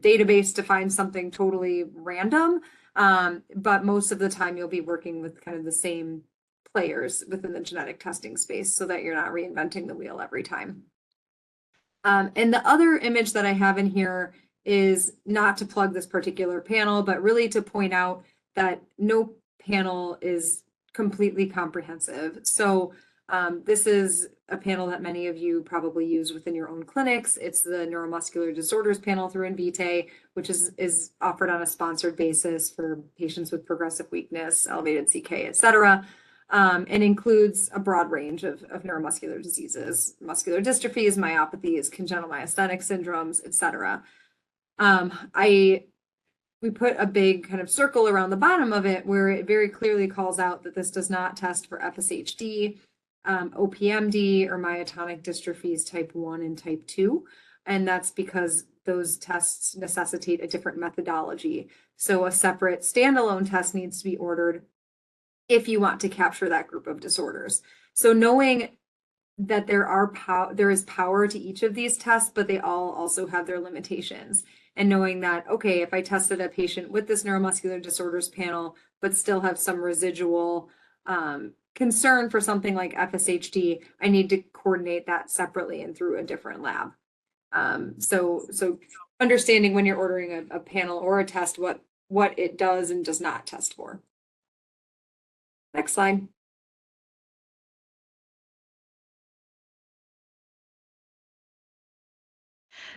database to find something totally random. But most of the time you'll be working with kind of the same players within the genetic testing space so that you're not reinventing the wheel every time. And the other image that I have in here is not to plug this particular panel, but really to point out that no panel is completely comprehensive. So this is a panel that many of you probably use within your own clinics. It's the Neuromuscular Disorders panel through Invitae, which is offered on a sponsored basis for patients with progressive weakness, elevated CK, et cetera, and includes a broad range of neuromuscular diseases, muscular dystrophies, myopathies, congenital myasthenic syndromes, et cetera. We put a big kind of circle around the bottom of it where it very clearly calls out that this does not test for FSHD, OPMD, or myotonic dystrophies type 1 and type 2. And that's because those tests necessitate a different methodology. So a separate standalone test needs to be ordered if you want to capture that group of disorders. So knowing that there is power to each of these tests, but they all also have their limitations. And knowing that, okay, if I tested a patient with this neuromuscular disorders panel, but still have some residual concern for something like FSHD, I need to coordinate that separately and through a different lab. So understanding when you're ordering a panel or a test, what it does and does not test for. Next slide.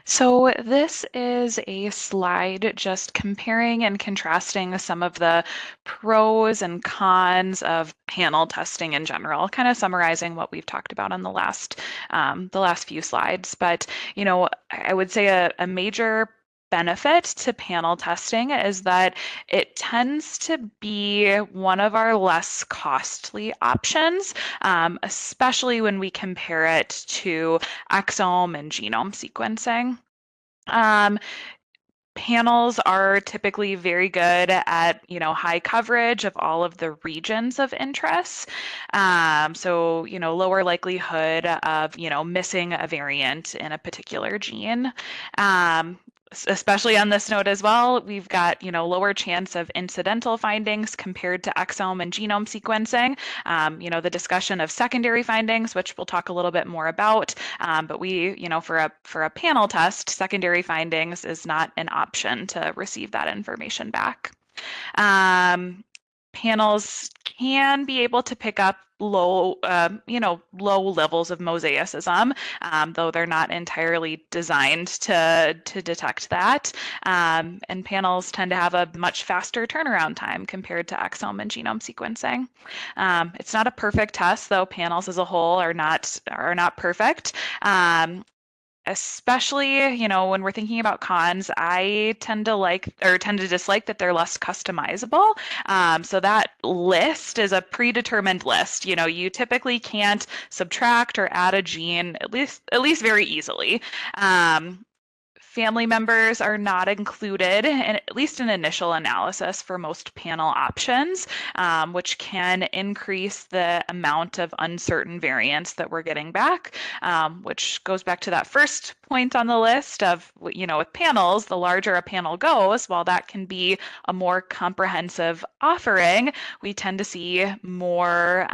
So this is a slide just comparing and contrasting some of the pros and cons of panel testing in general, kind of summarizing what we've talked about on the last few slides. But I would say a major benefit to panel testing is that it tends to be one of our less costly options, especially when we compare it to exome and genome sequencing. Panels are typically very good at, high coverage of all of the regions of interest. So, lower likelihood of, missing a variant in a particular gene. Especially on this note as well, we've got, lower chance of incidental findings compared to exome and genome sequencing. The discussion of secondary findings, which we'll talk a little bit more about, but we, for a panel test, secondary findings is not an option to receive that information back. Panels can be able to pick up low levels of mosaicism, though they're not entirely designed to detect that. And panels tend to have a much faster turnaround time compared to exome and genome sequencing. It's not a perfect test, though. Panels as a whole are not perfect. Especially, when we're thinking about cons, I tend to dislike that they're less customizable. So that list is a predetermined list. You typically can't subtract or add a gene, at least very easily. Family members are not included in at least an initial analysis for most panel options, which can increase the amount of uncertain variants that we're getting back, which goes back to that first point on the list of, with panels, the larger a panel goes, while that can be a more comprehensive offering, we tend to see more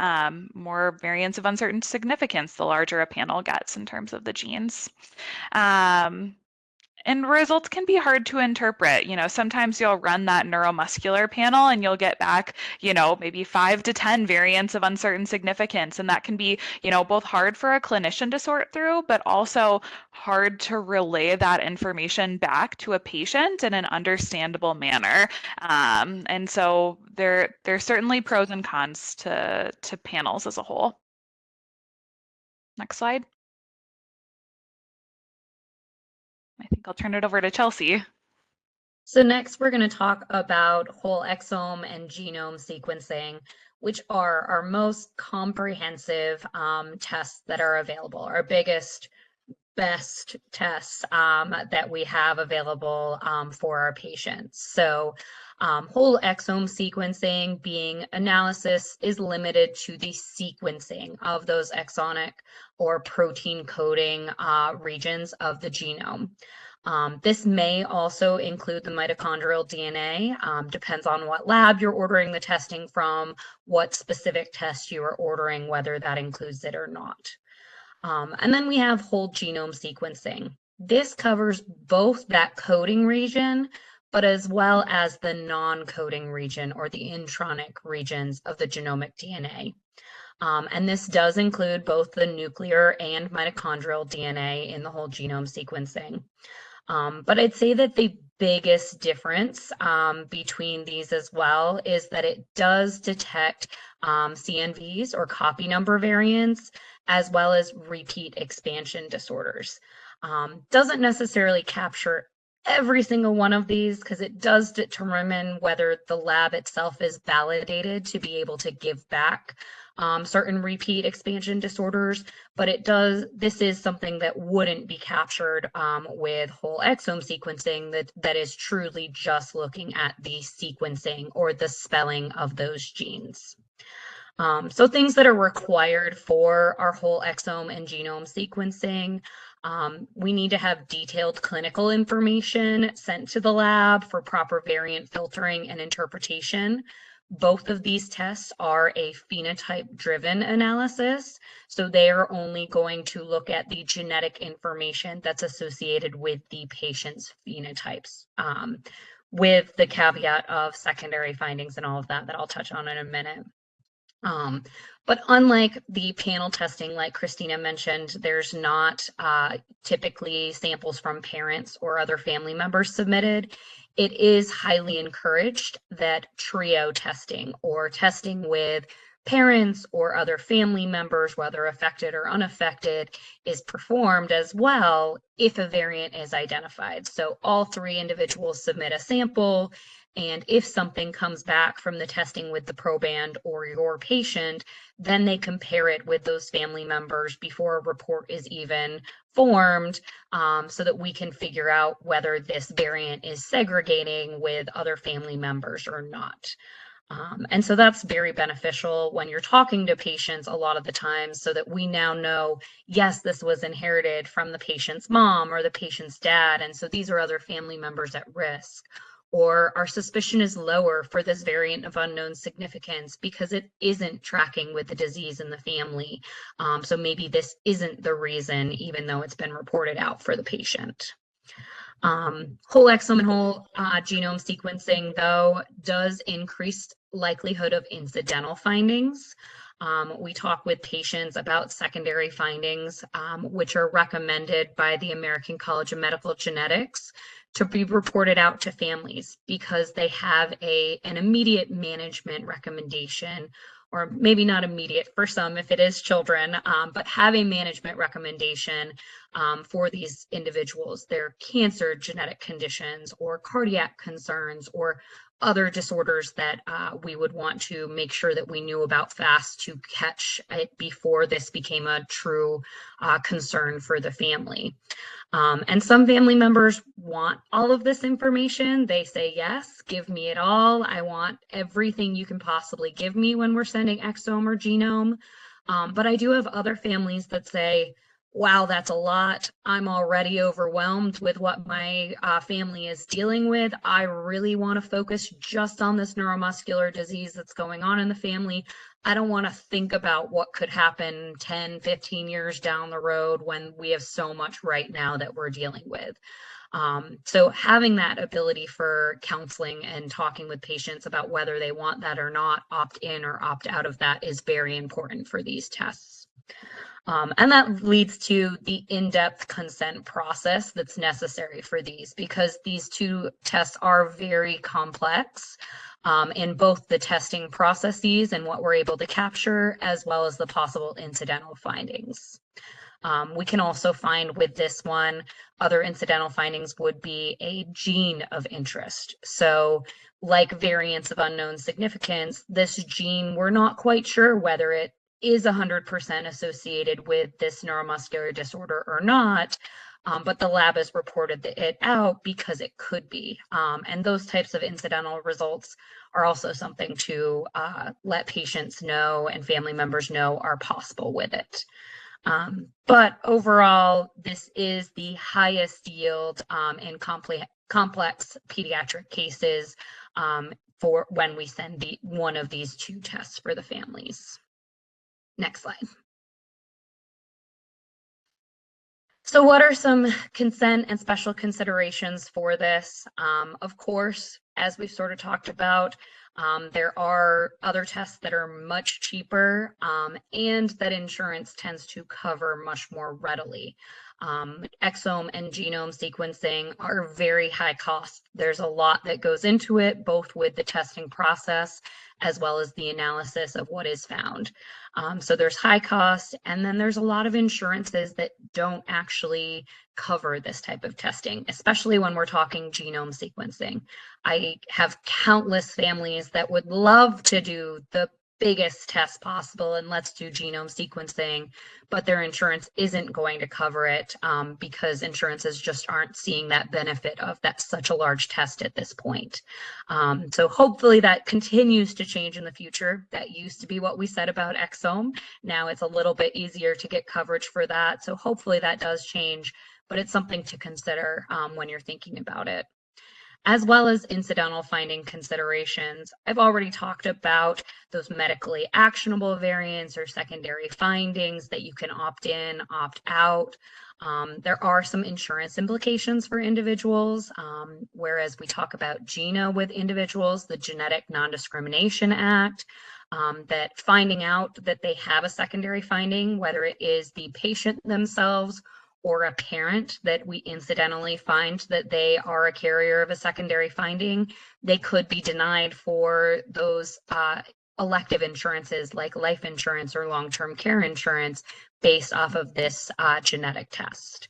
variants of uncertain significance the larger a panel gets in terms of the genes. And results can be hard to interpret. Sometimes you'll run that neuromuscular panel and you'll get back, maybe 5 to 10 variants of uncertain significance. And that can be, both hard for a clinician to sort through, but also hard to relay that information back to a patient in an understandable manner. And so there's certainly pros and cons to panels as a whole. Next slide. I think I'll turn it over to Chelsea. So next, we're going to talk about whole exome and genome sequencing, which are our most comprehensive tests that are available, our biggest, best tests that we have available for our patients. So whole exome sequencing being analysis is limited to the sequencing of those exonic or protein coding regions of the genome. This may also include the mitochondrial DNA, depends on what lab you're ordering the testing from, what specific test you are ordering, whether that includes it or not. And then we have whole genome sequencing. This covers both that coding region, but as well as the non-coding region or the intronic regions of the genomic DNA. And this does include both the nuclear and mitochondrial DNA in the whole genome sequencing. But I'd say that the biggest difference between these as well is that it does detect CNVs or copy number variants, as well as repeat expansion disorders. Doesn't necessarily capture every single one of these because it does determine whether the lab itself is validated to be able to give back certain repeat expansion disorders, but this is something that wouldn't be captured with whole exome sequencing that is truly just looking at the sequencing or the spelling of those genes. So things that are required for our whole exome and genome sequencing, we need to have detailed clinical information sent to the lab for proper variant filtering and interpretation. Both of these tests are a phenotype-driven analysis, so they are only going to look at the genetic information that's associated with the patient's phenotypes, with the caveat of secondary findings and all of that I'll touch on in a minute. But unlike the panel testing, like Christina mentioned, there's not typically samples from parents or other family members submitted. It is highly encouraged that trio testing or testing with parents or other family members, whether affected or unaffected, is performed as well if a variant is identified. So all 3 individuals submit a sample, and if something comes back from the testing with the proband or your patient, then they compare it with those family members before a report is even formed, so that we can figure out whether this variant is segregating with other family members or not. And so that's very beneficial when you're talking to patients a lot of the times, so that we now know, yes, this was inherited from the patient's mom or the patient's dad, and so these are other family members at risk. Or our suspicion is lower for this variant of unknown significance because it isn't tracking with the disease in the family. So maybe this isn't the reason, even though it's been reported out for the patient. Whole exome and whole genome sequencing, though, does increase likelihood of incidental findings. We talk with patients about secondary findings, which are recommended by the American College of Medical Genetics to be reported out to families because they have an immediate management recommendation, or maybe not immediate for some if it is children, but have a management recommendation for these individuals, their cancer genetic conditions or cardiac concerns or other disorders that we would want to make sure that we knew about fast to catch it before this became a true concern for the family. And some family members want all of this information. They say, yes, give me it all. I want everything you can possibly give me when we're sending exome or genome. But I do have other families that say, wow, that's a lot. I'm already overwhelmed with what my family is dealing with. I really want to focus just on this neuromuscular disease that's going on in the family. I don't want to think about what could happen 10, 15 years down the road when we have so much right now that we're dealing with. So having that ability for counseling and talking with patients about whether they want that or not, opt in or opt out of that, is very important for these tests. And that leads to the in-depth consent process that's necessary for these, because these 2 tests are very complex in both the testing processes and what we're able to capture, as well as the possible incidental findings. We can also find with this one, other incidental findings would be a gene of interest. So like variants of unknown significance, this gene, we're not quite sure whether it is 100% associated with this neuromuscular disorder or not, but the lab has reported it out because it could be. And those types of incidental results are also something to let patients know and family members know are possible with it. But overall, this is the highest yield in complex pediatric cases for when we send one of these 2 tests for the families. Next slide. So what are some consent and special considerations for this? Of course, as we've sort of talked about, there are other tests that are much cheaper and that insurance tends to cover much more readily. Exome and genome sequencing are very high cost. There's a lot that goes into it, both with the testing process as well as the analysis of what is found. So there's high cost, and then there's a lot of insurances that don't actually cover this type of testing, especially when we're talking genome sequencing. I have countless families that would love to do the biggest test possible and let's do genome sequencing, but their insurance isn't going to cover it because insurances just aren't seeing that benefit of that such a large test at this point. So hopefully that continues to change in the future. That used to be what we said about exome. Now it's a little bit easier to get coverage for that. So hopefully that does change, but it's something to consider when you're thinking about it. As well as incidental finding considerations. I've already talked about those medically actionable variants or secondary findings that you can opt in, opt out. There are some insurance implications for individuals, whereas we talk about GINA with individuals, the Genetic Non-Discrimination Act. that finding out that they have a secondary finding, whether it is the patient themselves or a parent that we incidentally find that they are a carrier of a secondary finding, they could be denied for those elective insurances like life insurance or long-term care insurance based off of this genetic test.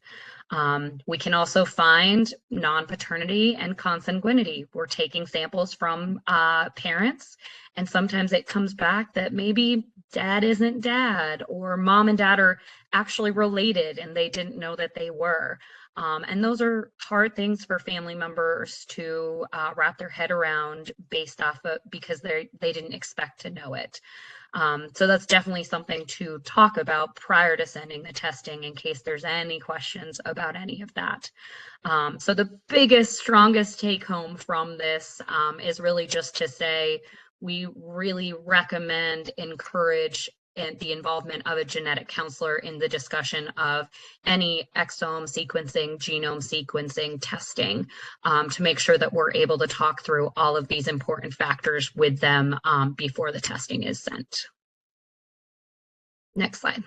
We can also find non-paternity and consanguinity. We're taking samples from parents, and sometimes it comes back that maybe dad isn't dad, or mom and dad are actually related and they didn't know that they were. And those are hard things for family members to wrap their head around based off of, because they didn't expect to know it. So that's definitely something to talk about prior to sending the testing in case there's any questions about any of that. So the biggest, strongest take home from this is really just to say, we really recommend, encourage the involvement of a genetic counselor in the discussion of any exome sequencing, genome sequencing testing, to make sure that we're able to talk through all of these important factors with them before the testing is sent. Next slide.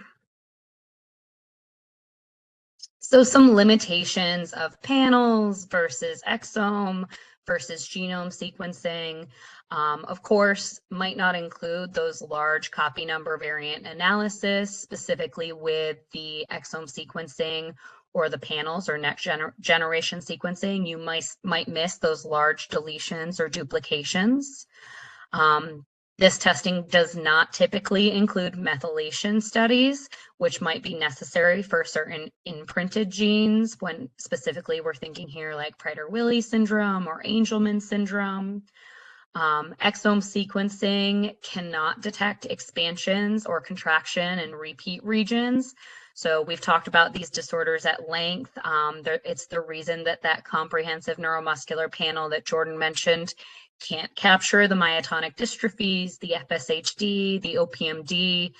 So some limitations of panels versus exome versus genome sequencing, of course, might not include those large copy number variant analysis, specifically with the exome sequencing or the panels or next generation sequencing. You might miss those large deletions or duplications. This testing does not typically include methylation studies, which might be necessary for certain imprinted genes, when specifically we're thinking here like Prader-Willi syndrome or Angelman syndrome. Exome sequencing cannot detect expansions or contraction in repeat regions. So we've talked about these disorders at length. It's the reason that that comprehensive neuromuscular panel that Jordan mentioned can't capture the myotonic dystrophies, the FSHD, the OPMD,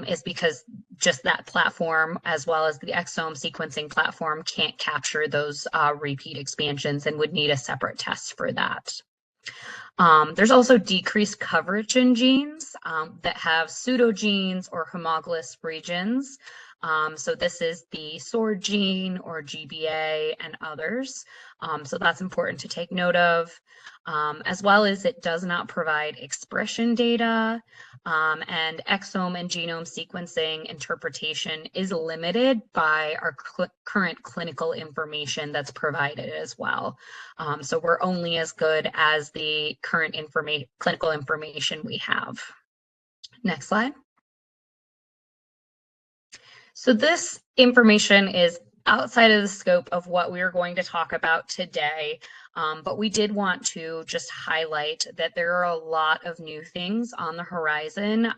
is because just that platform, as well as the exome sequencing platform, can't capture those repeat expansions and would need a separate test for that. There's also decreased coverage in genes that have pseudogenes or homologous regions. So this is the SORD gene or GBA and others. So that's important to take note of, as well as it does not provide expression data, and exome and genome sequencing interpretation is limited by our current clinical information that's provided as well. So we're only as good as the current clinical information we have. Next slide. So this information is outside of the scope of what we're going to talk about today, but we did want to just highlight that there are a lot of new things on the horizon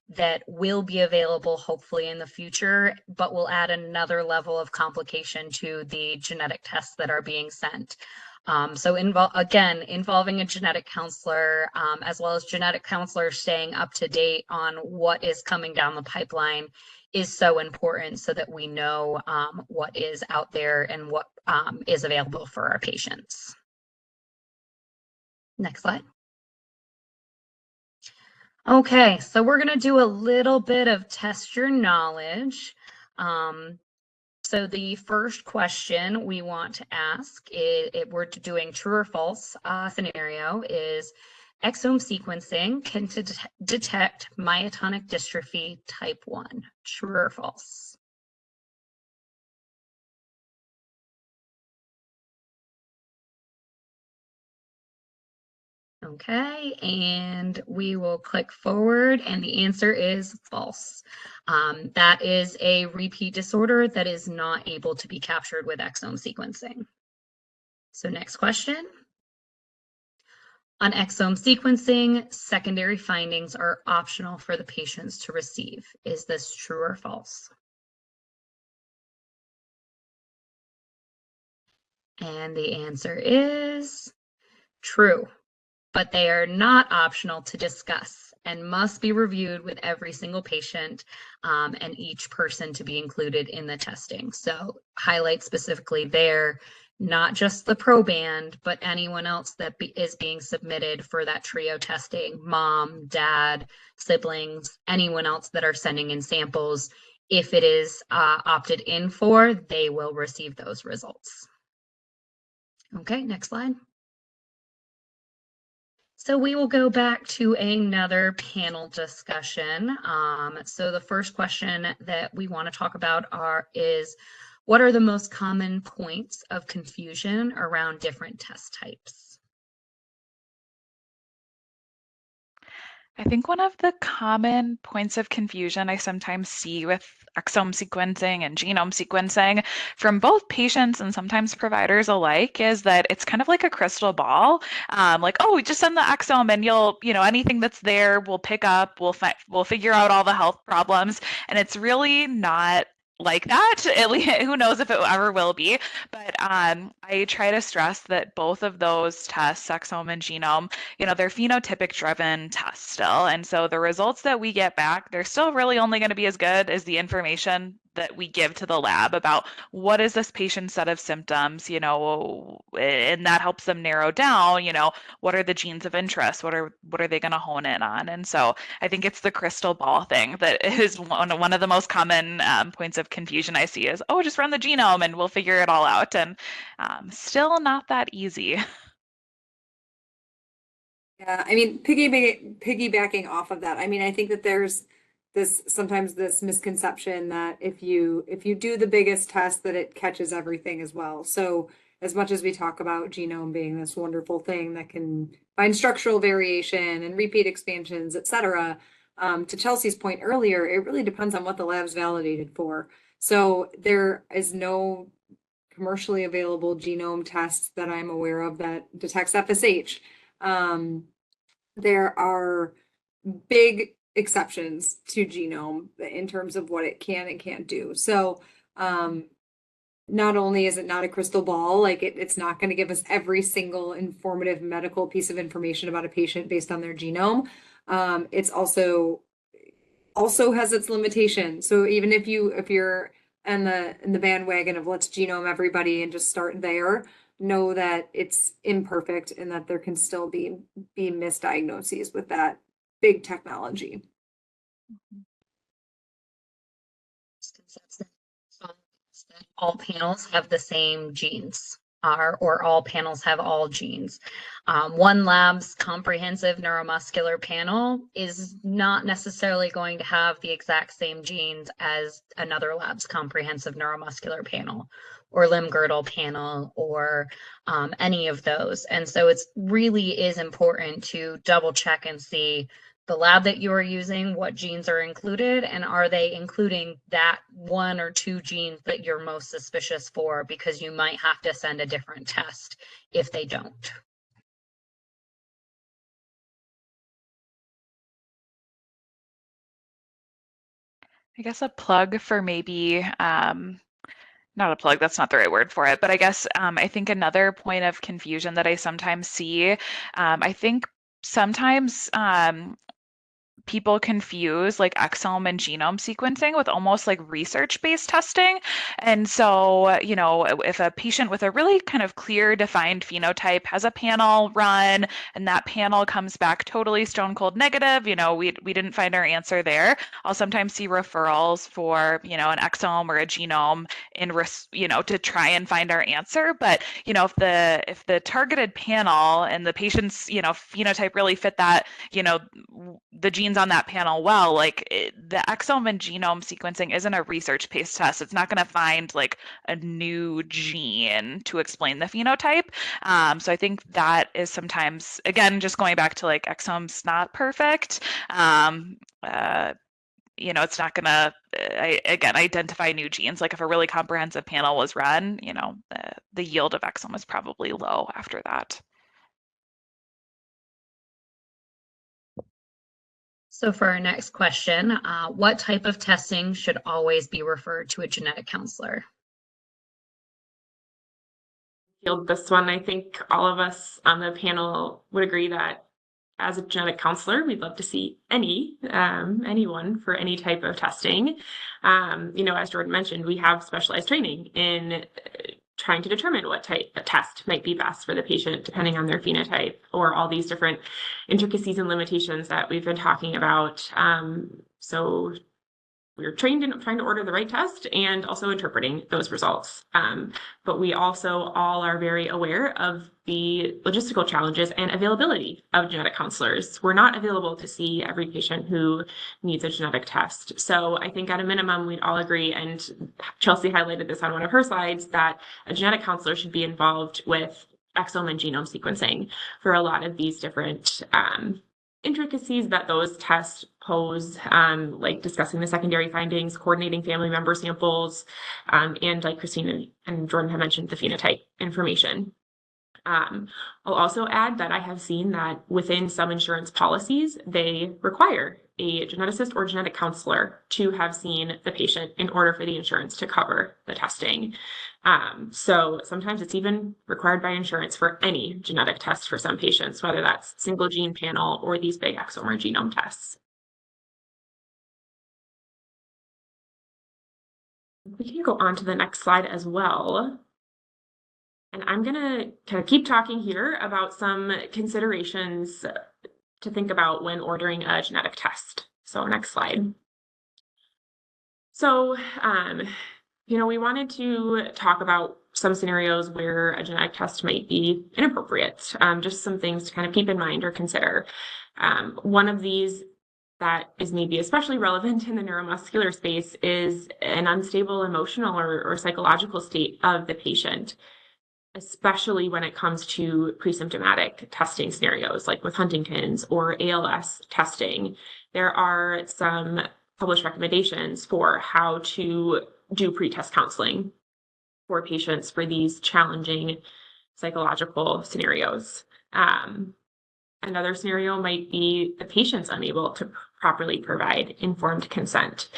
that will be available hopefully in the future, but will add another level of complication to the genetic tests that are being sent. So involving a genetic counselor, as well as genetic counselors staying up to date on what is coming down the pipeline is so important, so that we know what is out there and what is available for our patients. Next slide. Okay, so we're going to do a little bit of test your knowledge. So the first question we want to ask, if we're doing true or false scenario, is exome sequencing can detect myotonic dystrophy type 1, true or false? Okay, and we will click forward, and the answer is false. That is a repeat disorder that is not able to be captured with exome sequencing. So next question. On exome sequencing, secondary findings are optional for the patients to receive. Is this true or false? And the answer is true, but they are not optional to discuss and must be reviewed with every single patient and each person to be included in the testing. So highlight specifically there, not just the proband, but anyone else that is being submitted for that trio testing, mom, dad, siblings, anyone else that are sending in samples. If it is opted in for, they will receive those results. Okay, next slide. So we will go back to another panel discussion. So the first question that we want to talk about is what are the most common points of confusion around different test types? I think one of the common points of confusion I sometimes see with exome sequencing and genome sequencing from both patients and sometimes providers alike is that it's kind of like a crystal ball. Like, oh, we just send the exome and anything that's there, we'll pick up, we'll figure out all the health problems. And it's really not like that. At least, who knows if it ever will be. But I try to stress that both of those tests, exome and genome, they're phenotypic driven tests still. And so the results that we get back, they're still really only going to be as good as the information that we give to the lab about what is this patient's set of symptoms, and that helps them narrow down, what are the genes of interest, what are they going to hone in on. And so I think it's the crystal ball thing that is one of the most common points of confusion I see is, oh, just run the genome and we'll figure it all out. And still not that easy. Yeah, I mean, piggybacking off of that, I mean, I think that there's sometimes this misconception that if you do the biggest test that it catches everything as well. So as much as we talk about genome being this wonderful thing that can find structural variation and repeat expansions, et cetera, to Chelsea's point earlier, it really depends on what the lab's validated for. So there is no commercially available genome test that I'm aware of that detects FSH. There are big exceptions to genome in terms of what it can and can't do. So not only is it not a crystal ball, like it's not going to give us every single informative medical piece of information about a patient based on their genome. It's also has its limitations. So even if you're in the bandwagon of let's genome everybody and just start there, know that it's imperfect and that there can still be misdiagnoses with that big technology. All panels have the same genes, or all panels have all genes. One lab's comprehensive neuromuscular panel is not necessarily going to have the exact same genes as another lab's comprehensive neuromuscular panel or limb girdle panel or any of those. And so it's really is important to double check and see the lab that you are using, what genes are included, and are they including that one or two genes that you're most suspicious for, because you might have to send a different test if they don't. I guess a plug for maybe, not a plug, that's not the right word for it, but I guess I think another point of confusion that I sometimes see, I think sometimes people confuse like exome and genome sequencing with almost like research-based testing. And so, if a patient with a really kind of clear defined phenotype has a panel run and that panel comes back totally stone cold negative, we didn't find our answer there, I'll sometimes see referrals for, an exome or a genome to try and find our answer. But, if the targeted panel and the patient's, phenotype really fit that, the genes on that panel well, like the exome and genome sequencing isn't a research-based test. It's not going to find like a new gene to explain the phenotype. So I think that is sometimes, again, just going back to like exome's not perfect. It's not going to, again, identify new genes. Like if a really comprehensive panel was run, the yield of exome is probably low after that. So for our next question, what type of testing should always be referred to a genetic counselor? This one, I think all of us on the panel would agree that as a genetic counselor, we'd love to see anyone for any type of testing. As Jordan mentioned, we have specialized training in trying to determine what type of test might be best for the patient, depending on their phenotype, or all these different intricacies and limitations that we've been talking about. So we're trained in trying to order the right test and also interpreting those results. But we also all are very aware of the logistical challenges and availability of genetic counselors. We're not available to see every patient who needs a genetic test. So I think at a minimum, we'd all agree, and Chelsea highlighted this on one of her slides, that a genetic counselor should be involved with exome and genome sequencing for a lot of these different intricacies that those tests pose, like discussing the secondary findings, coordinating family member samples, and like Christine and Jordan have mentioned, the phenotype information. I'll also add that I have seen that within some insurance policies, they require a geneticist or genetic counselor to have seen the patient in order for the insurance to cover the testing. So sometimes it's even required by insurance for any genetic test for some patients, whether that's single gene panel or these big exome or genome tests. We can go on to the next slide as well. And I'm going to kind of keep talking here about some considerations to think about when ordering a genetic test. So next slide. So, we wanted to talk about some scenarios where a genetic test might be inappropriate, just some things to kind of keep in mind or consider. One of these that is maybe especially relevant in the neuromuscular space is an unstable emotional or psychological state of the patient, especially when it comes to pre-symptomatic testing scenarios, like with Huntington's or ALS testing. There are some published recommendations for how to do pre-test counseling for patients for these challenging psychological scenarios. Another scenario might be the patient's unable to properly provide informed consent.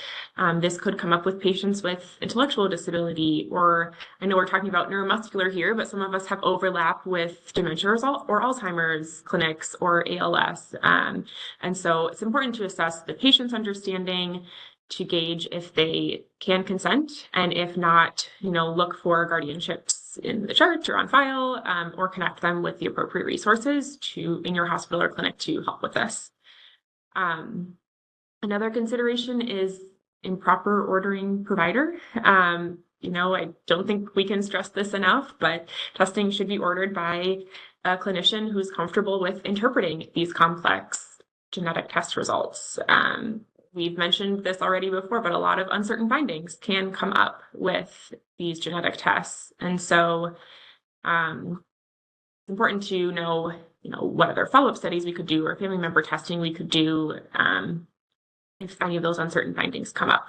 This could come up with patients with intellectual disability, or I know we're talking about neuromuscular here, but some of us have overlap with dementia or Alzheimer's clinics or ALS. And so it's important to assess the patient's understanding to gauge if they can consent, and if not, look for guardianships in the chart or on file, or connect them with the appropriate resources in your hospital or clinic to help with this. Another consideration is improper ordering provider. I don't think we can stress this enough, but testing should be ordered by a clinician who's comfortable with interpreting these complex genetic test results. We've mentioned this already before, but a lot of uncertain findings can come up with these genetic tests. And so it's important to know, what other follow-up studies we could do or family member testing we could do if any of those uncertain findings come up.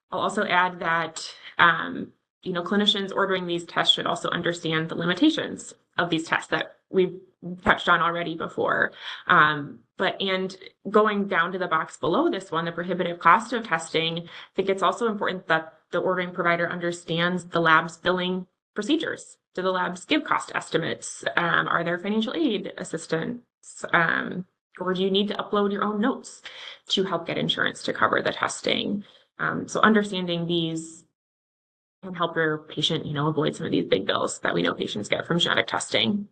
I'll also add that, clinicians ordering these tests should also understand the limitations of these tests that we've touched on already before. And going down to the box below this one, the prohibitive cost of testing, I think it's also important that the ordering provider understands the lab's billing procedures. Do the labs give cost estimates? Are there financial aid assistance? Or do you need to upload your own notes to help get insurance to cover the testing? So understanding these can help your patient, avoid some of these big bills that we know patients get from genetic testing.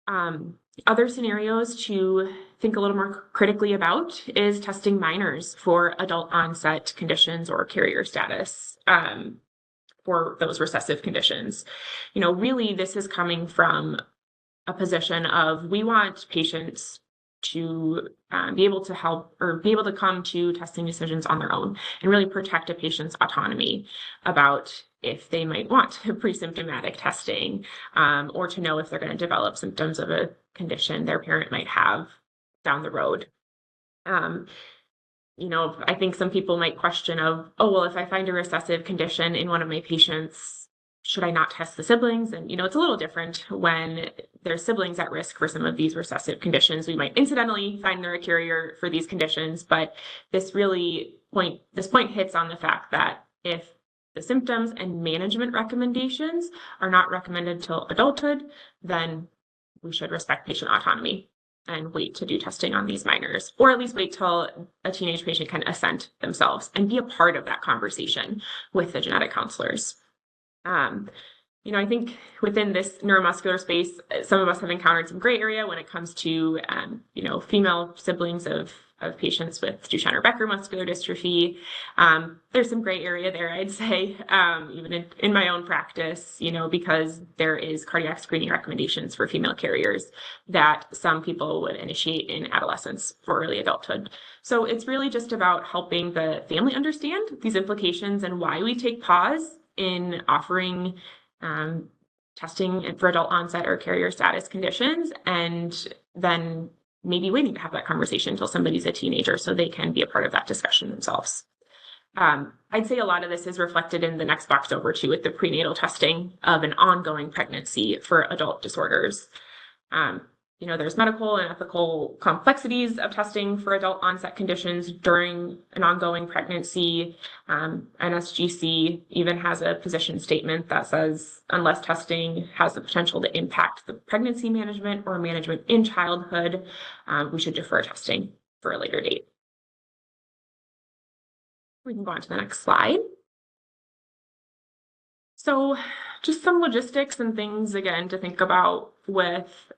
Other scenarios to think a little more critically about is testing minors for adult onset conditions or carrier status for those recessive conditions. Really this is coming from a position of, we want patients to be able to help or be able to come to testing decisions on their own and really protect a patient's autonomy about if they might want pre-symptomatic testing, or to know if they're going to develop symptoms of a condition their parent might have down the road. I think some people might question of, if I find a recessive condition in one of my patients, should I not test the siblings? And, it's a little different when there's siblings at risk for some of these recessive conditions. We might incidentally find they're a carrier for these conditions, but this point hits on the fact that if the symptoms and management recommendations are not recommended till adulthood, then we should respect patient autonomy and wait to do testing on these minors, or at least wait till a teenage patient can assent themselves and be a part of that conversation with the genetic counselors. I think within this neuromuscular space, some of us have encountered some gray area when it comes to, female siblings of patients with Duchenne or Becker muscular dystrophy. There's some gray area there, I'd say, even in my own practice, because there is cardiac screening recommendations for female carriers that some people would initiate in adolescence for early adulthood. So it's really just about helping the family understand these implications and why we take pause in offering testing for adult onset or carrier status conditions, and then maybe waiting to have that conversation until somebody's a teenager so they can be a part of that discussion themselves. I'd say a lot of this is reflected in the next box over too, with the prenatal testing of an ongoing pregnancy for adult disorders. There's medical and ethical complexities of testing for adult onset conditions during an ongoing pregnancy. NSGC even has a position statement that says, unless testing has the potential to impact the pregnancy management or management in childhood, we should defer testing for a later date. We can go on to the next slide. So just some logistics and things, again, to think about with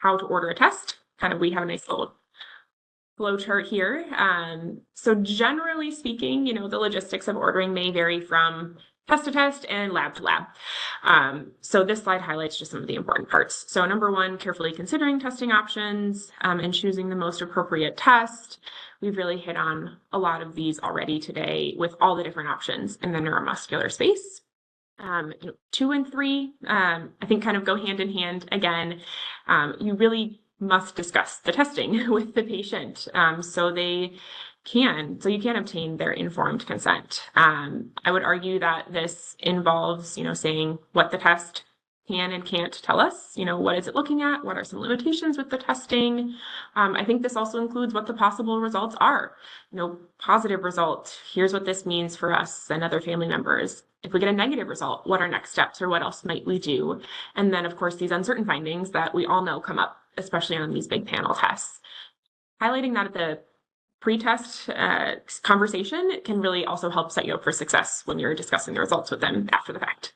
how to order a test. We have a nice little flow chart here. So generally speaking, the logistics of ordering may vary from test to test and lab to lab. So this slide highlights just some of the important parts. So number one, carefully considering testing options and choosing the most appropriate test. We've really hit on a lot of these already today with all the different options in the neuromuscular space. 2 and 3, I think kind of go hand in hand again. You really must discuss the testing with the patient so you can obtain their informed consent. I would argue that this involves, saying what the test can and can't tell us, what is it looking at? What are some limitations with the testing? I think this also includes what the possible results are. Positive result, here's what this means for us and other family members. If we get a negative result, what are next steps or what else might we do? And then, of course, these uncertain findings that we all know come up, especially on these big panel tests. Highlighting that at the pre-test conversation can really also help set you up for success when you're discussing the results with them after the fact.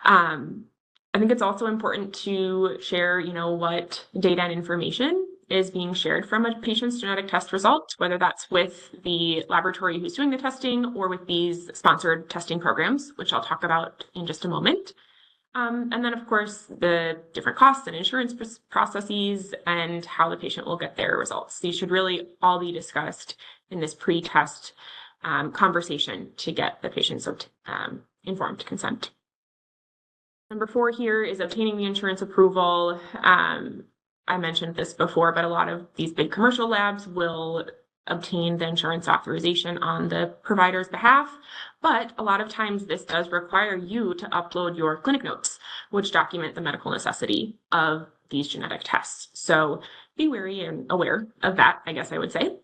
I think it's also important to share, what data and information is being shared from a patient's genetic test result, whether that's with the laboratory who's doing the testing or with these sponsored testing programs, which I'll talk about in just a moment. And then, of course, the different costs and insurance processes and how the patient will get their results. These should really all be discussed in this pre-test conversation to get the patient's informed consent. Number 4 here is obtaining the insurance approval. I mentioned this before, but a lot of these big commercial labs will obtain the insurance authorization on the provider's behalf, but a lot of times this does require you to upload your clinic notes, which document the medical necessity of these genetic tests. So be wary and aware of that, I guess I would say.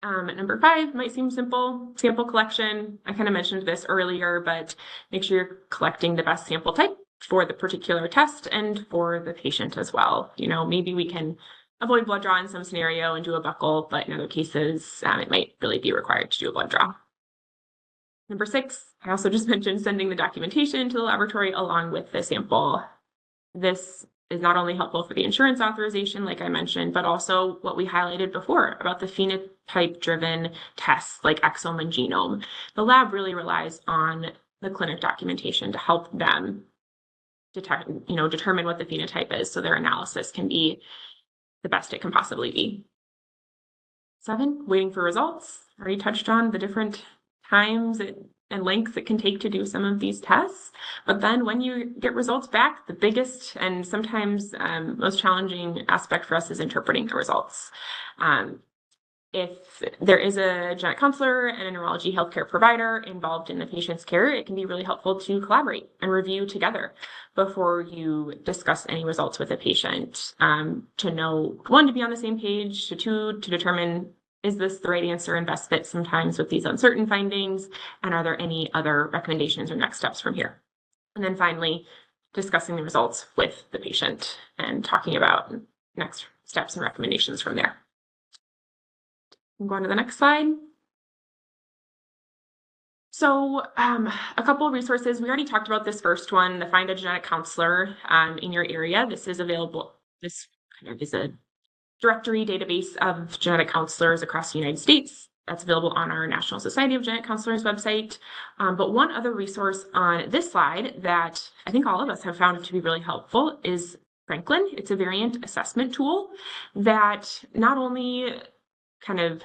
Number 5 might seem simple, sample collection. I kind of mentioned this earlier, but make sure you're collecting the best sample type for the particular test and for the patient as well. Maybe we can avoid blood draw in some scenario and do a buccal, but in other cases, it might really be required to do a blood draw. Number 6, I also just mentioned sending the documentation to the laboratory along with the sample. This is not only helpful for the insurance authorization, like I mentioned, but also what we highlighted before about the phenotype-driven tests like exome and genome. The lab really relies on the clinic documentation to help them determine what the phenotype is so their analysis can be the best it can possibly be. 7, waiting for results. I already touched on the different times and lengths it can take to do some of these tests. But then when you get results back, the biggest and sometimes most challenging aspect for us is interpreting the results. If there is a genetic counselor and a neurology healthcare provider involved in the patient's care, it can be really helpful to collaborate and review together before you discuss any results with a patient, to know, 1, to be on the same page, to 2, to determine, is this the right answer and best fit sometimes with these uncertain findings, and are there any other recommendations or next steps from here? And then finally, discussing the results with the patient and talking about next steps and recommendations from there. I'm going to the next slide. So a couple of resources. We already talked about this first one, the Find a Genetic Counselor in your area. This is available. This kind of is a directory database of genetic counselors across the United States. That's available on our National Society of Genetic Counselors website. But one other resource on this slide that I think all of us have found to be really helpful is Franklin. It's a variant assessment tool that not only kind of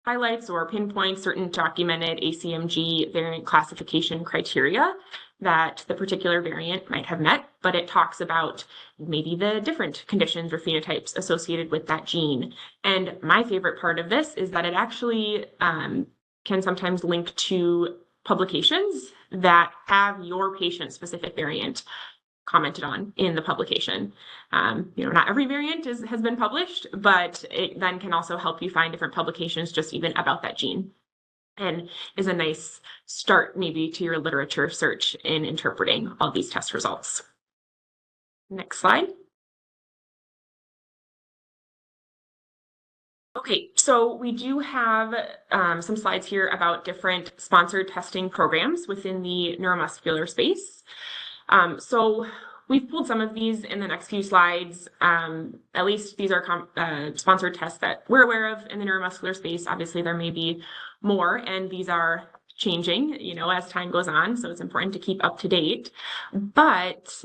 highlights or pinpoints certain documented ACMG variant classification criteria that the particular variant might have met, but it talks about maybe the different conditions or phenotypes associated with that gene. And my favorite part of this is that it actually can sometimes link to publications that have your patient-specific variant commented on in the publication. Not every variant has been published, but it then can also help you find different publications just even about that gene, and is a nice start maybe to your literature search in interpreting all these test results. Next slide. Okay, so we do have some slides here about different sponsored testing programs within the neuromuscular space. So we've pulled some of these in the next few slides. At least these are sponsored tests that we're aware of in the neuromuscular space. Obviously, there may be more, and these are changing, as time goes on. So it's important to keep up to date. But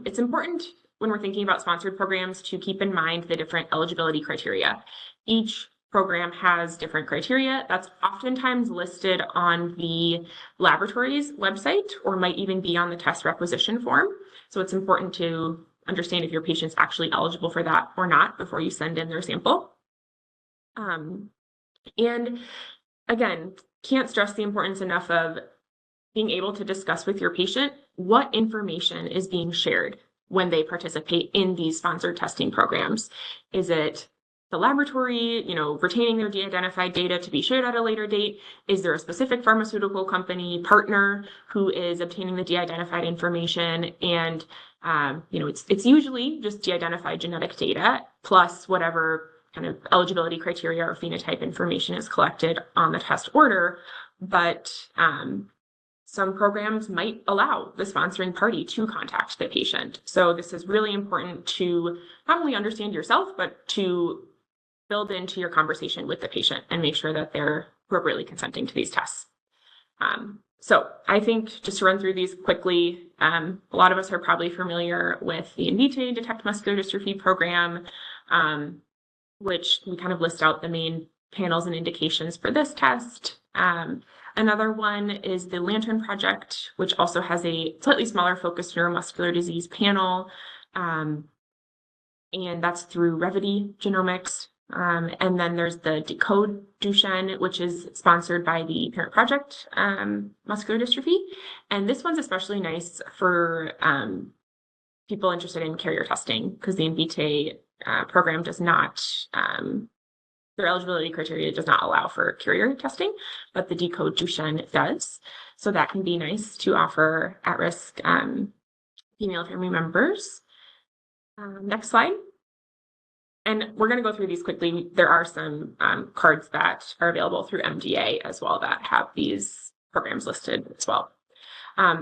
it's important when we're thinking about sponsored programs to keep in mind the different eligibility criteria. Each program has different criteria that's oftentimes listed on the laboratory's website or might even be on the test requisition form. So it's important to understand if your patient's actually eligible for that or not before you send in their sample. And again, can't stress the importance enough of being able to discuss with your patient what information is being shared when they participate in these sponsored testing programs. Is it the laboratory, retaining their de-identified data to be shared at a later date? Is there a specific pharmaceutical company partner who is obtaining the de-identified information? And, it's usually just de-identified genetic data plus whatever kind of eligibility criteria or phenotype information is collected on the test order. But some programs might allow the sponsoring party to contact the patient. So this is really important to not only understand yourself, but to build into your conversation with the patient and make sure that they're appropriately consenting to these tests. So I think just to run through these quickly, a lot of us are probably familiar with the Invitae Detect Muscular Dystrophy program, which we kind of list out the main panels and indications for this test. Another one is the Lantern Project, which also has a slightly smaller focused neuromuscular disease panel. And that's through Revity Genomics. And then there's the Decode Duchenne, which is sponsored by the Parent Project Muscular Dystrophy. And this one's especially nice for people interested in carrier testing because the Invitae program does not, their eligibility criteria does not allow for carrier testing, but the Decode Duchenne does. So that can be nice to offer at-risk female family members. Next slide. And we're going to go through these quickly. There are some cards that are available through MDA as well that have these programs listed as well.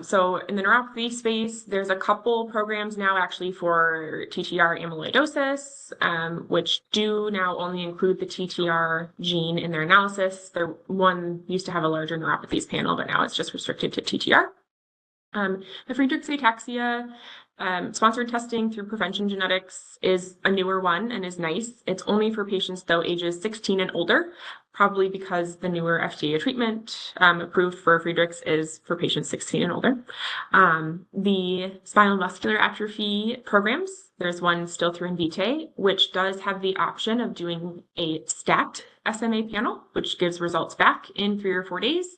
So in the neuropathy space, there's a couple programs now actually for TTR amyloidosis, which do now only include the TTR gene in their analysis. One used to have a larger neuropathies panel, but now it's just restricted to TTR. The Friedreich's ataxia sponsored testing through Prevention Genetics is a newer one and is nice. It's only for patients, though, ages 16 and older, probably because the newer FDA treatment approved for Friedreich's is for patients 16 and older. The spinal muscular atrophy programs, there's one still through Invitae, which does have the option of doing a stacked SMA panel, which gives results back in 3 or 4 days.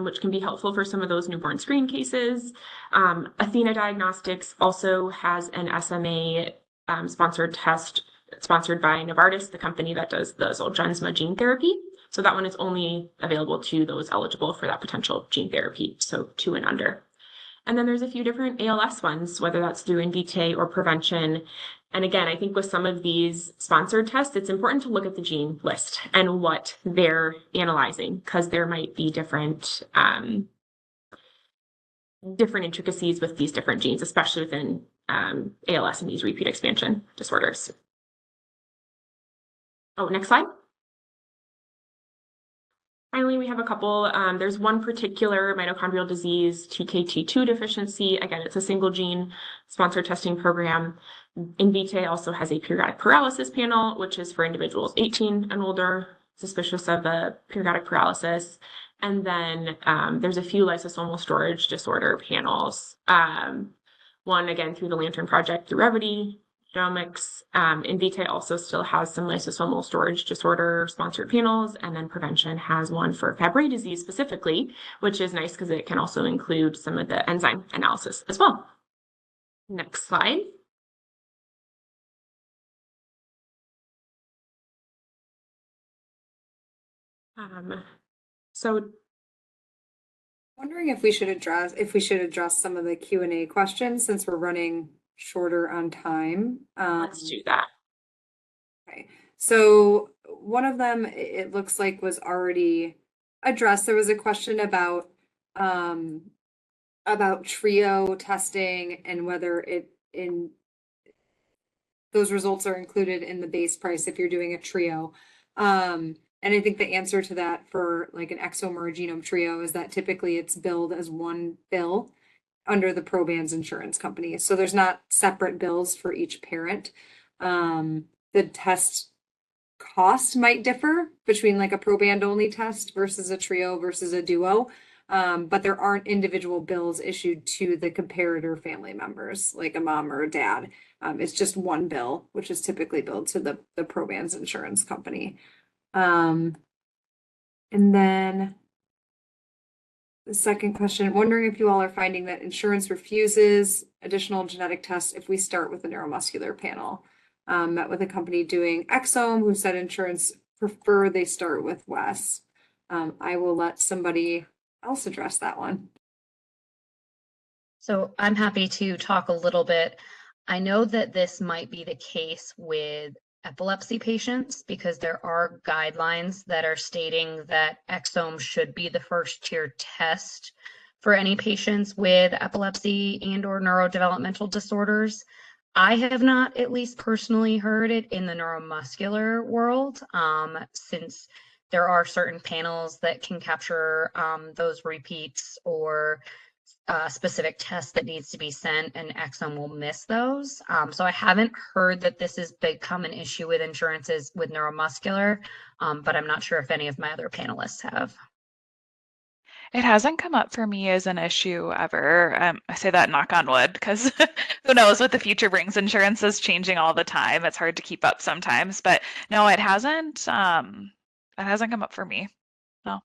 Which can be helpful for some of those newborn screen cases. Athena Diagnostics also has an SMA sponsored test sponsored by Novartis, the company that does the Zolgensma gene therapy. So that one is only available to those eligible for that potential gene therapy, so 2 and under. And then there's a few different ALS ones, whether that's through Invitae or Prevention. And again, I think with some of these sponsored tests, it's important to look at the gene list and what they're analyzing, because there might be different intricacies with these different genes, especially within ALS and these repeat expansion disorders. Oh, next slide. Finally, we have a couple. There's one particular mitochondrial disease, TKT2 deficiency. Again, it's a single gene sponsored testing program. Invitae also has a periodic paralysis panel, which is for individuals 18 and older, suspicious of the periodic paralysis. And then there's a few lysosomal storage disorder panels. One, again, through the Lantern Project, through Revity, Genomics. Invitae also still has some lysosomal storage disorder sponsored panels, and then Prevention has one for Fabry disease specifically, which is nice because it can also include some of the enzyme analysis as well. Next slide. So Wondering if we should address some of the Q&A questions since we're running shorter on time. let's do that. Okay. So one of them, it looks like, was already addressed. There was a question about trio testing and whether those results are included in the base price if you're doing a trio. And I think the answer to that for like an exome or a genome trio is that typically it's billed as one bill under the Proband's insurance company. So there's not separate bills for each parent. The test cost might differ between like a Proband only test versus a trio versus a duo. But there aren't individual bills issued to the comparator family members, like a mom or a dad. It's just one bill, which is typically billed to the Proband's insurance company. And then the second question, wondering if you all are finding that insurance refuses additional genetic tests if we start with the neuromuscular panel. Met with a company doing exome who said insurance prefer they start with Wes. I will let somebody else address that one. So I'm happy to talk a little bit. I know that this might be the case with epilepsy patients because there are guidelines that are stating that exome should be the first tier test for any patients with epilepsy and or neurodevelopmental disorders. I have not at least personally heard it in the neuromuscular world, since there are certain panels that can capture those repeats or specific test that needs to be sent, and exome will miss those. So I haven't heard that this has become an issue with insurances with neuromuscular, but I'm not sure if any of my other panelists have. It hasn't come up for me as an issue ever. I say that knock on wood because who knows what the future brings. Insurance is changing all the time. It's hard to keep up sometimes, but no, it hasn't come up for me. No.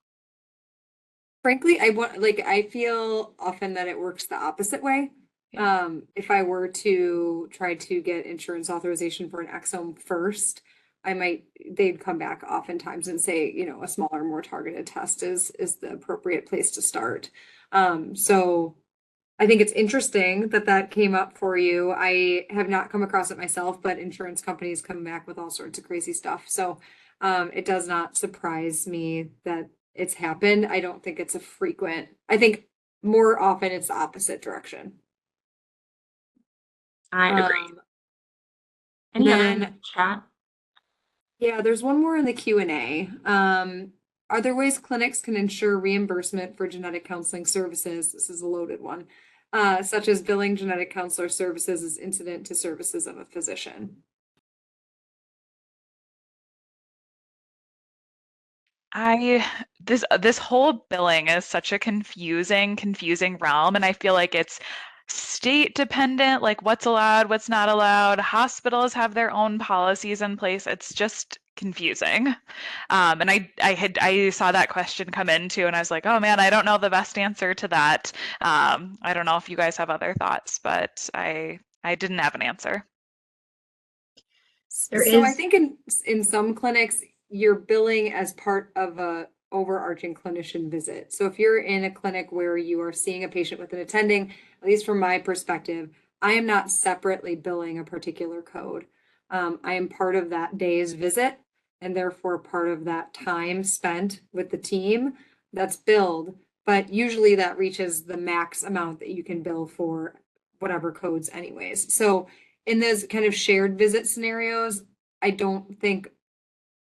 Frankly, I feel often that it works the opposite way. If I were to try to get insurance authorization for an exome first, they'd come back oftentimes and say, a smaller, more targeted test is the appropriate place to start. So I think it's interesting that came up for you. I have not come across it myself, but insurance companies come back with all sorts of crazy stuff. So it does not surprise me that it's happened. I don't think it's I think more often it's the opposite direction. I agree. Any other in the chat? Yeah, there's one more in the Q&A. Are there ways clinics can ensure reimbursement for genetic counseling services? This is a loaded one, such as billing genetic counselor services as incident to services of a physician. This whole billing is such a confusing realm, and I feel like it's state dependent, like what's allowed, what's not allowed. Hospitals have their own policies in place. It's just confusing. And I saw that question come in too, and I was like, oh man, I don't know the best answer to that. I don't know if you guys have other thoughts, but I didn't have an answer. I think in some clinics, you're billing as part of a overarching clinician visit. So if you're in a clinic where you are seeing a patient with an attending, at least from my perspective, I am not separately billing a particular code. I am part of that day's visit and therefore part of that time spent with the team that's billed. But usually that reaches the max amount that you can bill for whatever codes anyways. So in those kind of shared visit scenarios, I don't think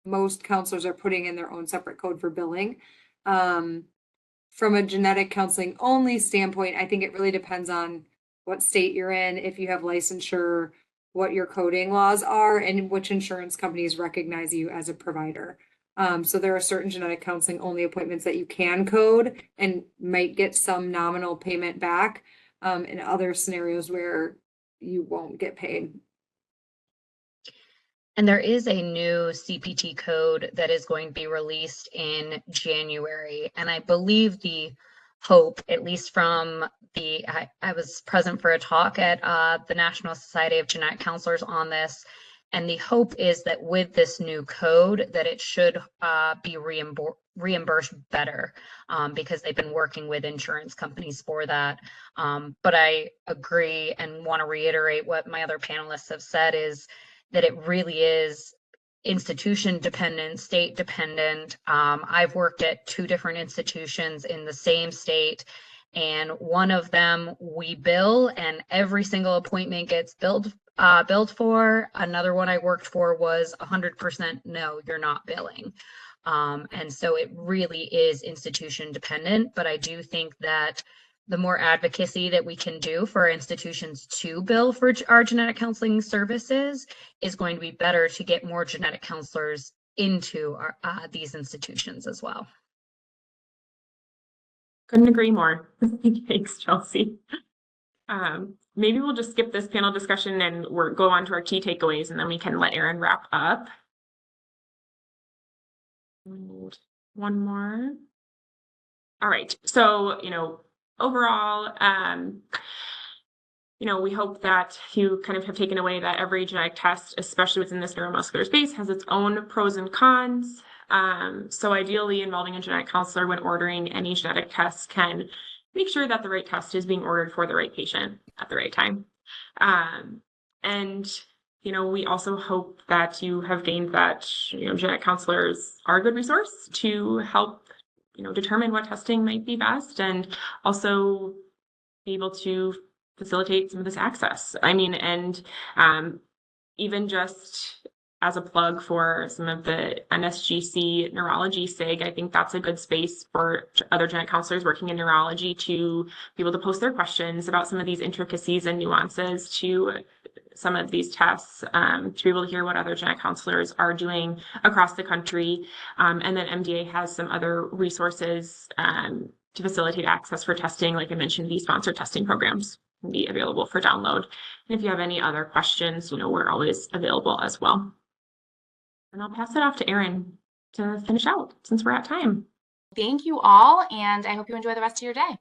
most counselors are putting in their own separate code for billing. From a genetic counseling only standpoint, I think it really depends on what state you're in, if you have licensure, what your coding laws are, and which insurance companies recognize you as a provider. So there are certain genetic counseling only appointments that you can code and might get some nominal payment back, in other scenarios where you won't get paid. And there is a new CPT code that is going to be released in January. And I believe the hope, at least from I was present for a talk at the National Society of Genetic Counselors on this. And the hope is that with this new code that it should be reimbursed better, because they've been working with insurance companies for that. But I agree and want to reiterate what my other panelists have said is that it really is institution dependent, state dependent. I've worked at 2 different institutions in the same state, and one of them we bill and every single appointment gets billed for. Another one I worked for was 100% no, you're not billing. And so it really is institution dependent, but I do think that the more advocacy that we can do for institutions to bill for our genetic counseling services is going to be better to get more genetic counselors into these institutions as well. Couldn't agree more. Thanks, Chelsea. Maybe we'll just skip this panel discussion and go on to our key takeaways, and then we can let Erin wrap up. And one more. All right. So, overall, we hope that you kind of have taken away that every genetic test, especially within this neuromuscular space, has its own pros and cons. So ideally, involving a genetic counselor when ordering any genetic test can make sure that the right test is being ordered for the right patient at the right time. And we also hope that you have gained that genetic counselors are a good resource to help determine what testing might be best, and also be able to facilitate some of this access. I mean, and even just as a plug for some of the NSGC neurology SIG, I think that's a good space for other genetic counselors working in neurology to be able to post their questions about some of these intricacies and nuances to some of these tests, to be able to hear what other genetic counselors are doing across the country. And then MDA has some other resources to facilitate access for testing. Like I mentioned, these sponsored testing programs can be available for download. And if you have any other questions, we're always available as well. And I'll pass it off to Erin to finish out since we're at time. Thank you all, and I hope you enjoy the rest of your day.